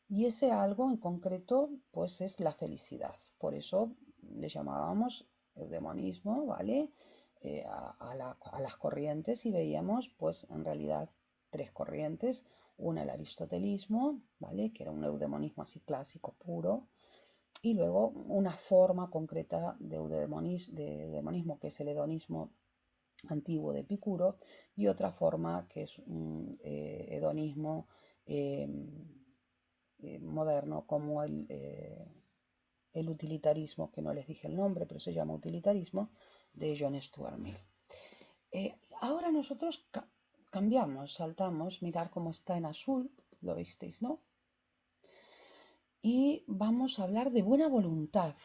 Y ese algo en concreto, pues es la felicidad. Por eso le llamábamos eudemonismo, ¿vale? A las corrientes y veíamos, pues en realidad, tres corrientes. Una, el aristotelismo, ¿vale? Que era un eudemonismo así clásico, puro. Y luego una forma concreta de eudemonismo, que es el hedonismo antiguo de Epicuro, y otra forma que es un hedonismo moderno, como el utilitarismo, que no les dije el nombre, pero se llama utilitarismo, de John Stuart Mill. Ahora nosotros cambiamos, saltamos, mirar cómo está en azul, lo visteis, ¿no? Y vamos a hablar de buena voluntad.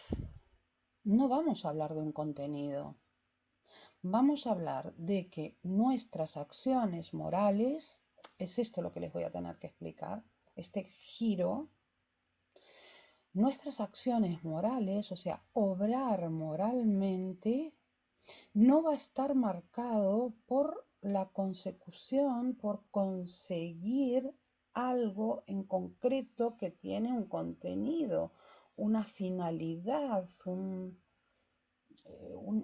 No vamos a hablar de un contenido. Vamos a hablar de que nuestras acciones morales, es esto lo que les voy a tener que explicar, este giro, nuestras acciones morales, o sea, obrar moralmente, no va a estar marcado por la consecución, por conseguir algo en concreto que tiene un contenido, una finalidad,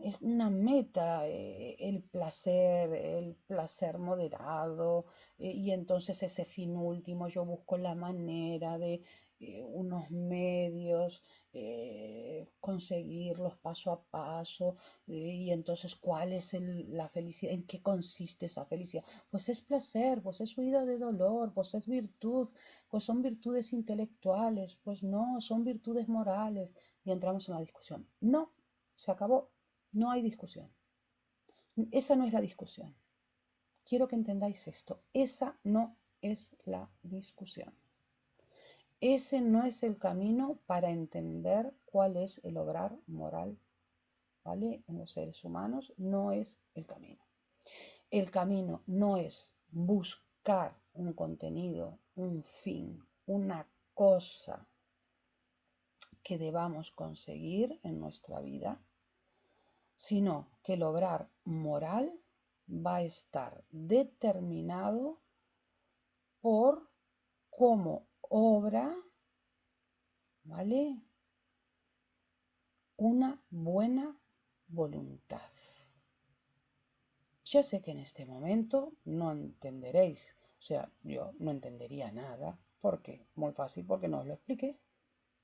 es una meta, el placer moderado, y entonces ese fin último yo busco la manera de unos medios, conseguirlos paso a paso, y entonces ¿cuál es la felicidad? ¿En qué consiste esa felicidad? Pues es placer, pues es huida de dolor, pues es virtud, pues son virtudes intelectuales, pues no, son virtudes morales, y entramos en la discusión. No, se acabó, no hay discusión. Esa no es la discusión. Quiero que entendáis esto. Esa no es la discusión. Ese no es el camino para entender cuál es el obrar moral, ¿vale? En los seres humanos no es el camino. El camino no es buscar un contenido, un fin, una cosa que debamos conseguir en nuestra vida, sino que el obrar moral va a estar determinado por cómo obra, ¿vale? Una buena voluntad. Ya sé que en este momento no entenderéis, o sea, yo no entendería nada. ¿Por qué? Muy fácil, porque no os lo expliqué,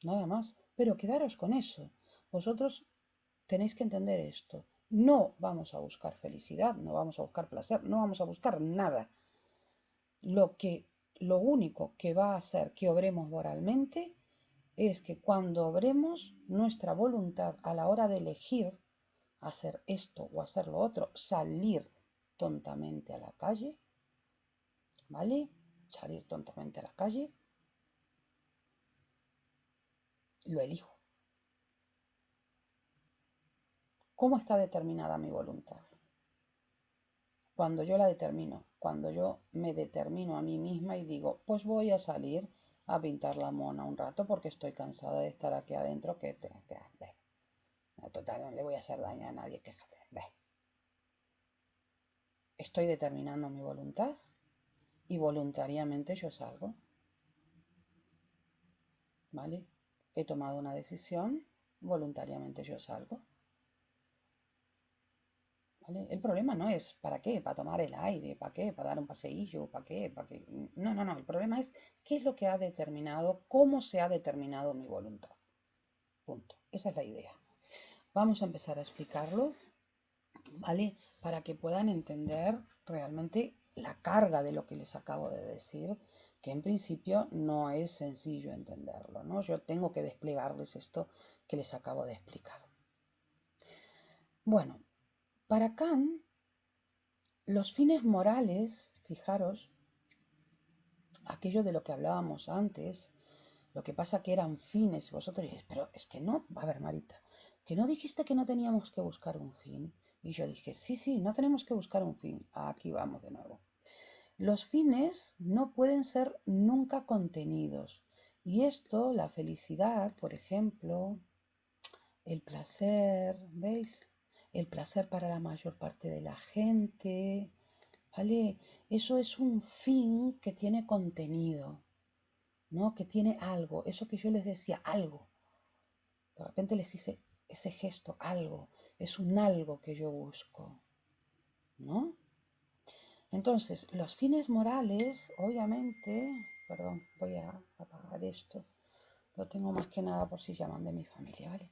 nada más. Pero quedaros con eso. Vosotros tenéis que entender esto. No vamos a buscar felicidad, no vamos a buscar placer, no vamos a buscar nada. Lo único que va a hacer que obremos moralmente es que cuando obremos nuestra voluntad a la hora de elegir hacer esto o hacer lo otro, salir tontamente a la calle, ¿vale? Salir tontamente a la calle, lo elijo. ¿Cómo está determinada mi voluntad? Cuando yo la determino, cuando yo me determino a mí misma y digo, pues voy a salir a pintar la mona un rato porque estoy cansada de estar aquí adentro, ve. Total, no le voy a hacer daño a nadie, quéjate, ve. Estoy determinando mi voluntad y voluntariamente yo salgo, ¿vale? He tomado una decisión, voluntariamente yo salgo. ¿Vale? El problema no es ¿para qué? ¿Para tomar el aire? ¿Para qué? ¿Para dar un paseillo? ¿Para qué? ¿Para qué? No, no, no. El problema es qué es lo que ha determinado, cómo se ha determinado mi voluntad. Punto. Esa es la idea. Vamos a empezar a explicarlo, ¿vale? Para que puedan entender realmente la carga de lo que les acabo de decir, que en principio no es sencillo entenderlo, ¿no? Yo tengo que desplegarles esto que les acabo de explicar. Bueno, para Kant, los fines morales, fijaros, aquello de lo que hablábamos antes, lo que pasa que eran fines, vosotros diréis, pero es que no, a ver, Marita, que no dijiste que no teníamos que buscar un fin. Y yo dije, sí, no tenemos que buscar un fin. Aquí vamos de nuevo. Los fines no pueden ser nunca contenidos. Y esto, la felicidad, por ejemplo, el placer, ¿veis? El placer para la mayor parte de la gente, ¿vale? Eso es un fin que tiene contenido, ¿no? Que tiene algo, eso que yo les decía, algo. De repente les hice ese gesto, algo, es un algo que yo busco, ¿no? Entonces, los fines morales, obviamente, perdón, voy a apagar esto, lo tengo más que nada por si llaman de mi familia, ¿vale?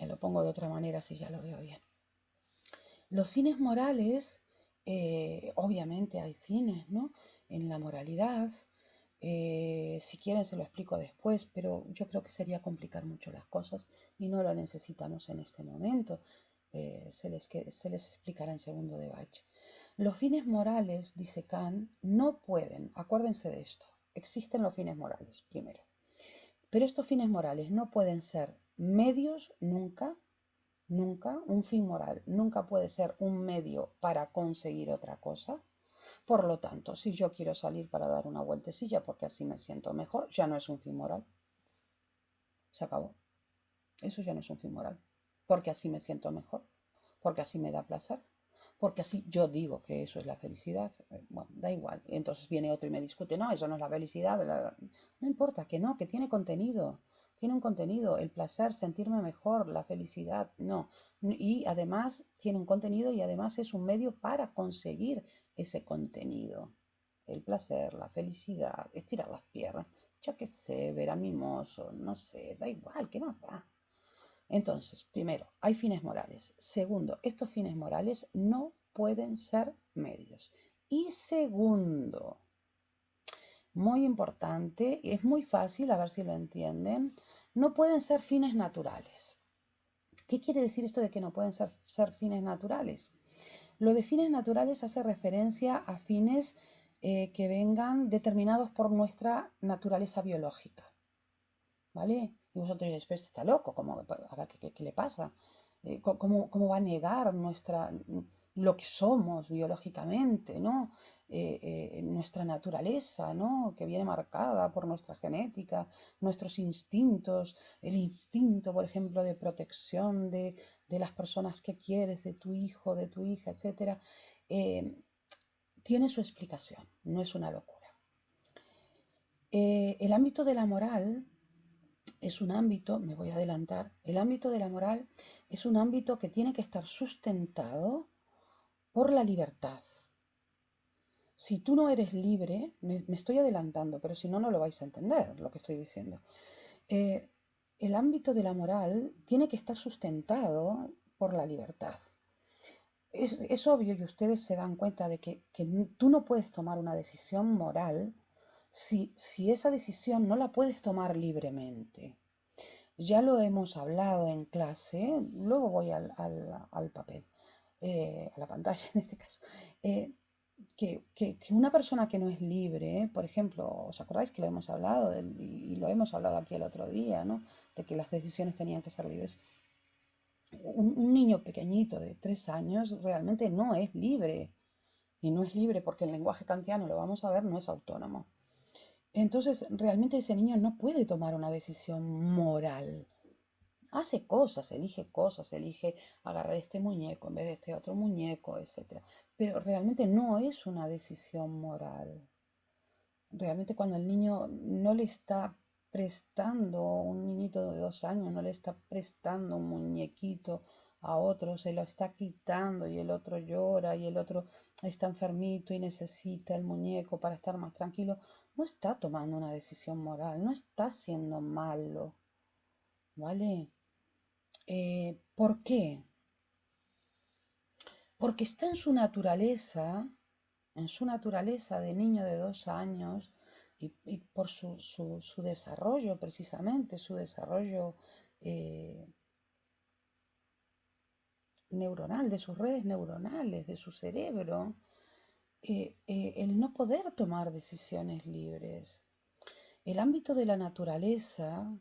Lo pongo de otra manera si ya lo veo bien. Los fines morales, obviamente hay fines, ¿no? En la moralidad, si quieren se lo explico después, pero yo creo que sería complicar mucho las cosas y no lo necesitamos en este momento. se les explicará en segundo de Bach. Los fines morales, dice Kant, no pueden, acuérdense de esto, existen los fines morales, primero, pero estos fines morales no pueden ser medios nunca, nunca, un fin moral nunca puede ser un medio para conseguir otra cosa. Por lo tanto, si yo quiero salir para dar una vueltecilla porque así me siento mejor, ya no es un fin moral. Se acabó. Eso ya no es un fin moral. Porque así me siento mejor. Porque así me da placer. Porque así yo digo que eso es la felicidad. Bueno, da igual. Entonces viene otro y me discute, no, eso no es la felicidad. Bla, bla. No importa, que no, que tiene contenido. Tiene un contenido, el placer, sentirme mejor, la felicidad, no. Y además tiene un contenido y además es un medio para conseguir ese contenido. El placer, la felicidad, estirar las piernas, yo qué sé, ver a mimoso, no sé, da igual, ¿qué más da? Entonces, primero, hay fines morales. Segundo, estos fines morales no pueden ser medios. Y segundo, muy importante, es muy fácil, a ver si lo entienden, no pueden ser fines naturales. ¿Qué quiere decir esto de que no pueden ser fines naturales? Lo de fines naturales hace referencia a fines que vengan determinados por nuestra naturaleza biológica. ¿Vale? Y vosotros diréis, pues está loco, a ver, ¿qué le pasa? ¿Cómo va a negar lo que somos biológicamente, ¿no? Nuestra naturaleza, ¿no? Que viene marcada por nuestra genética, nuestros instintos, el instinto, por ejemplo, de protección de las personas que quieres, de tu hijo, de tu hija, etcétera, tiene su explicación, no es una locura. El ámbito de la moral es un ámbito, me voy a adelantar, el ámbito de la moral es un ámbito que tiene que estar sustentado por la libertad. Si tú no eres libre, me estoy adelantando, pero si no, no lo vais a entender lo que estoy diciendo. El ámbito de la moral tiene que estar sustentado por la libertad. Es obvio y ustedes se dan cuenta de que tú no puedes tomar una decisión moral si esa decisión no la puedes tomar libremente. Ya lo hemos hablado en clase, luego voy al papel, a la pantalla en este caso. Que una persona que no es libre, por ejemplo, ¿os acordáis que lo hemos hablado y lo hemos hablado aquí el otro día, ¿no? De que las decisiones tenían que ser libres. Un niño pequeñito de 3 años realmente no es libre. Y no es libre porque el lenguaje kantiano, lo vamos a ver, no es autónomo. Entonces, realmente ese niño no puede tomar una decisión moral. Hace cosas, elige agarrar este muñeco en vez de este otro muñeco, etc. Pero realmente no es una decisión moral. Realmente cuando el niño no le está prestando, un niñito de 2 años no le está prestando un muñequito a otro, se lo está quitando y el otro llora y el otro está enfermito y necesita el muñeco para estar más tranquilo, no está tomando una decisión moral, no está siendo malo, ¿vale? ¿Por qué? Porque está en su naturaleza de niño de 2 años y por su desarrollo precisamente, su desarrollo neuronal, de sus redes neuronales, de su cerebro, el no poder tomar decisiones libres. El ámbito de la naturaleza,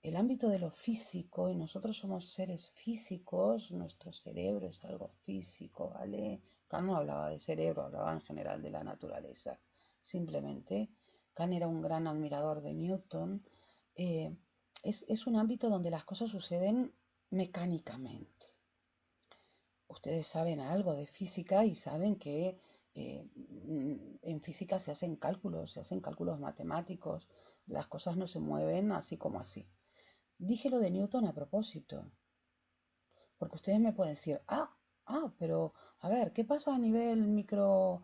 el ámbito de lo físico, y nosotros somos seres físicos, nuestro cerebro es algo físico, ¿vale? Kant no hablaba de cerebro, hablaba en general de la naturaleza. Simplemente, Kant era un gran admirador de Newton. Es un ámbito donde las cosas suceden mecánicamente. Ustedes saben algo de física y saben que en física se hacen cálculos matemáticos, las cosas no se mueven así como así. Dije lo de Newton a propósito, porque ustedes me pueden decir, pero a ver, ¿qué pasa a nivel micro,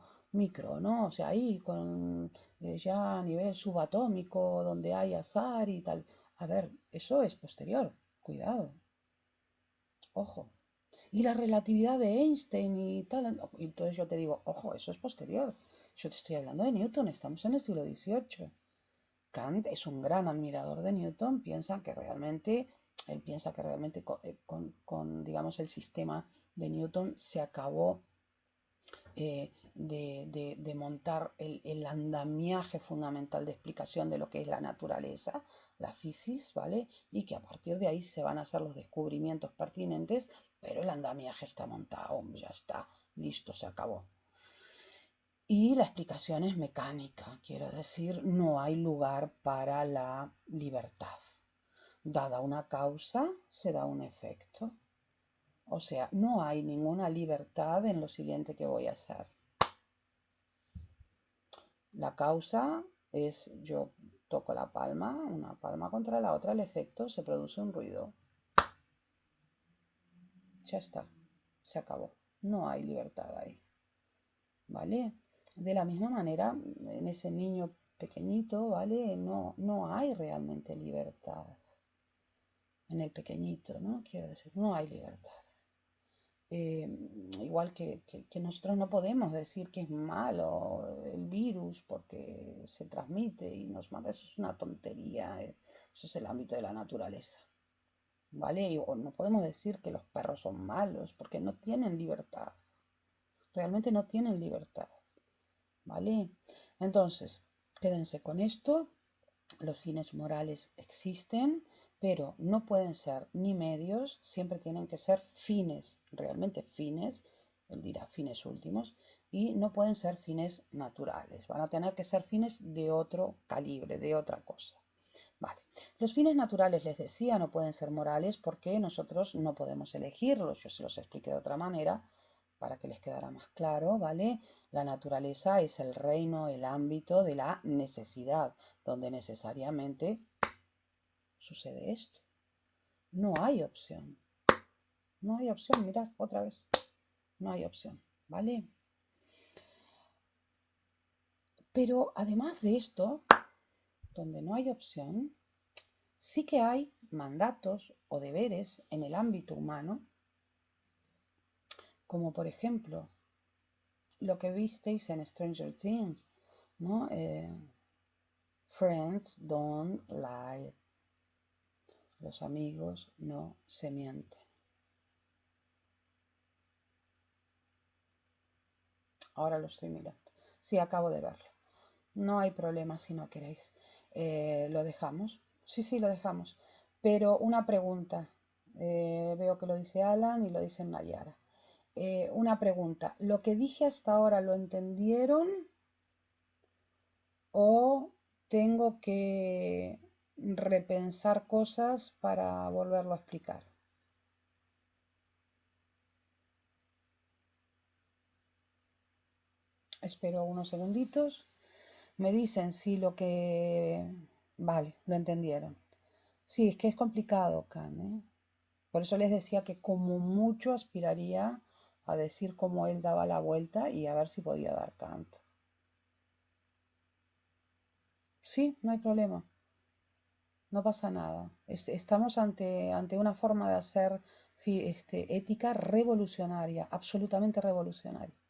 ¿no? O sea, ahí con ya a nivel subatómico, donde hay azar y tal. A ver, eso es posterior, cuidado, ojo. Y la relatividad de Einstein y tal, entonces yo te digo, ojo, eso es posterior. Yo te estoy hablando de Newton, estamos en el siglo XVIII. Kant es un gran admirador de Newton, piensa que realmente Él piensa que realmente digamos, el sistema de Newton se acabó de montar el andamiaje fundamental de explicación de lo que es la naturaleza, la física, ¿vale? Y que a partir de ahí se van a hacer los descubrimientos pertinentes, pero el andamiaje está montado, ya está, listo, se acabó. Y la explicación es mecánica, quiero decir, no hay lugar para la libertad. Dada una causa, se da un efecto. O sea, no hay ninguna libertad en lo siguiente que voy a hacer. La causa es, yo toco la palma, una palma contra la otra, el efecto, se produce un ruido. Ya está, se acabó. No hay libertad ahí. ¿Vale? De la misma manera, en ese niño pequeñito, ¿vale? No hay realmente libertad. En el pequeñito, ¿no? Quiero decir, no hay libertad. Igual que nosotros no podemos decir que es malo el virus porque se transmite y nos mata, eso es una tontería, eso es el ámbito de la naturaleza, ¿vale? O no podemos decir que los perros son malos porque no tienen libertad, realmente no tienen libertad, ¿vale? Entonces, quédense con esto, los fines morales existen, pero no pueden ser ni medios, siempre tienen que ser fines, realmente fines, él dirá fines últimos, y no pueden ser fines naturales, van a tener que ser fines de otro calibre, de otra cosa. Vale. Los fines naturales, les decía, no pueden ser morales porque nosotros no podemos elegirlos, yo se los expliqué de otra manera, para que les quedara más claro, ¿vale? La naturaleza es el reino, el ámbito de la necesidad, donde necesariamente sucede esto. No hay opción. No hay opción, mirad, otra vez. No hay opción, ¿vale? Pero además de esto, donde no hay opción, sí que hay mandatos o deberes en el ámbito humano, como por ejemplo lo que visteis en Stranger Things, ¿no? Friends don't lie. Los amigos no se mienten. Ahora lo estoy mirando. Sí, acabo de verlo. No hay problema si no queréis. ¿Lo dejamos? Sí, lo dejamos. Pero una pregunta. Veo que lo dice Alan y lo dice Nayara. Una pregunta. ¿Lo que dije hasta ahora lo entendieron o tengo que repensar cosas para volverlo a explicar? Espero unos segunditos. Me dicen si lo que... Vale, lo entendieron. Sí, es que es complicado, Kant, ¿eh? Por eso les decía que como mucho aspiraría a decir cómo él daba la vuelta y a ver si podía dar Kant. Sí, no hay problema. No pasa nada. Estamos ante una forma de hacer ética revolucionaria, absolutamente revolucionaria.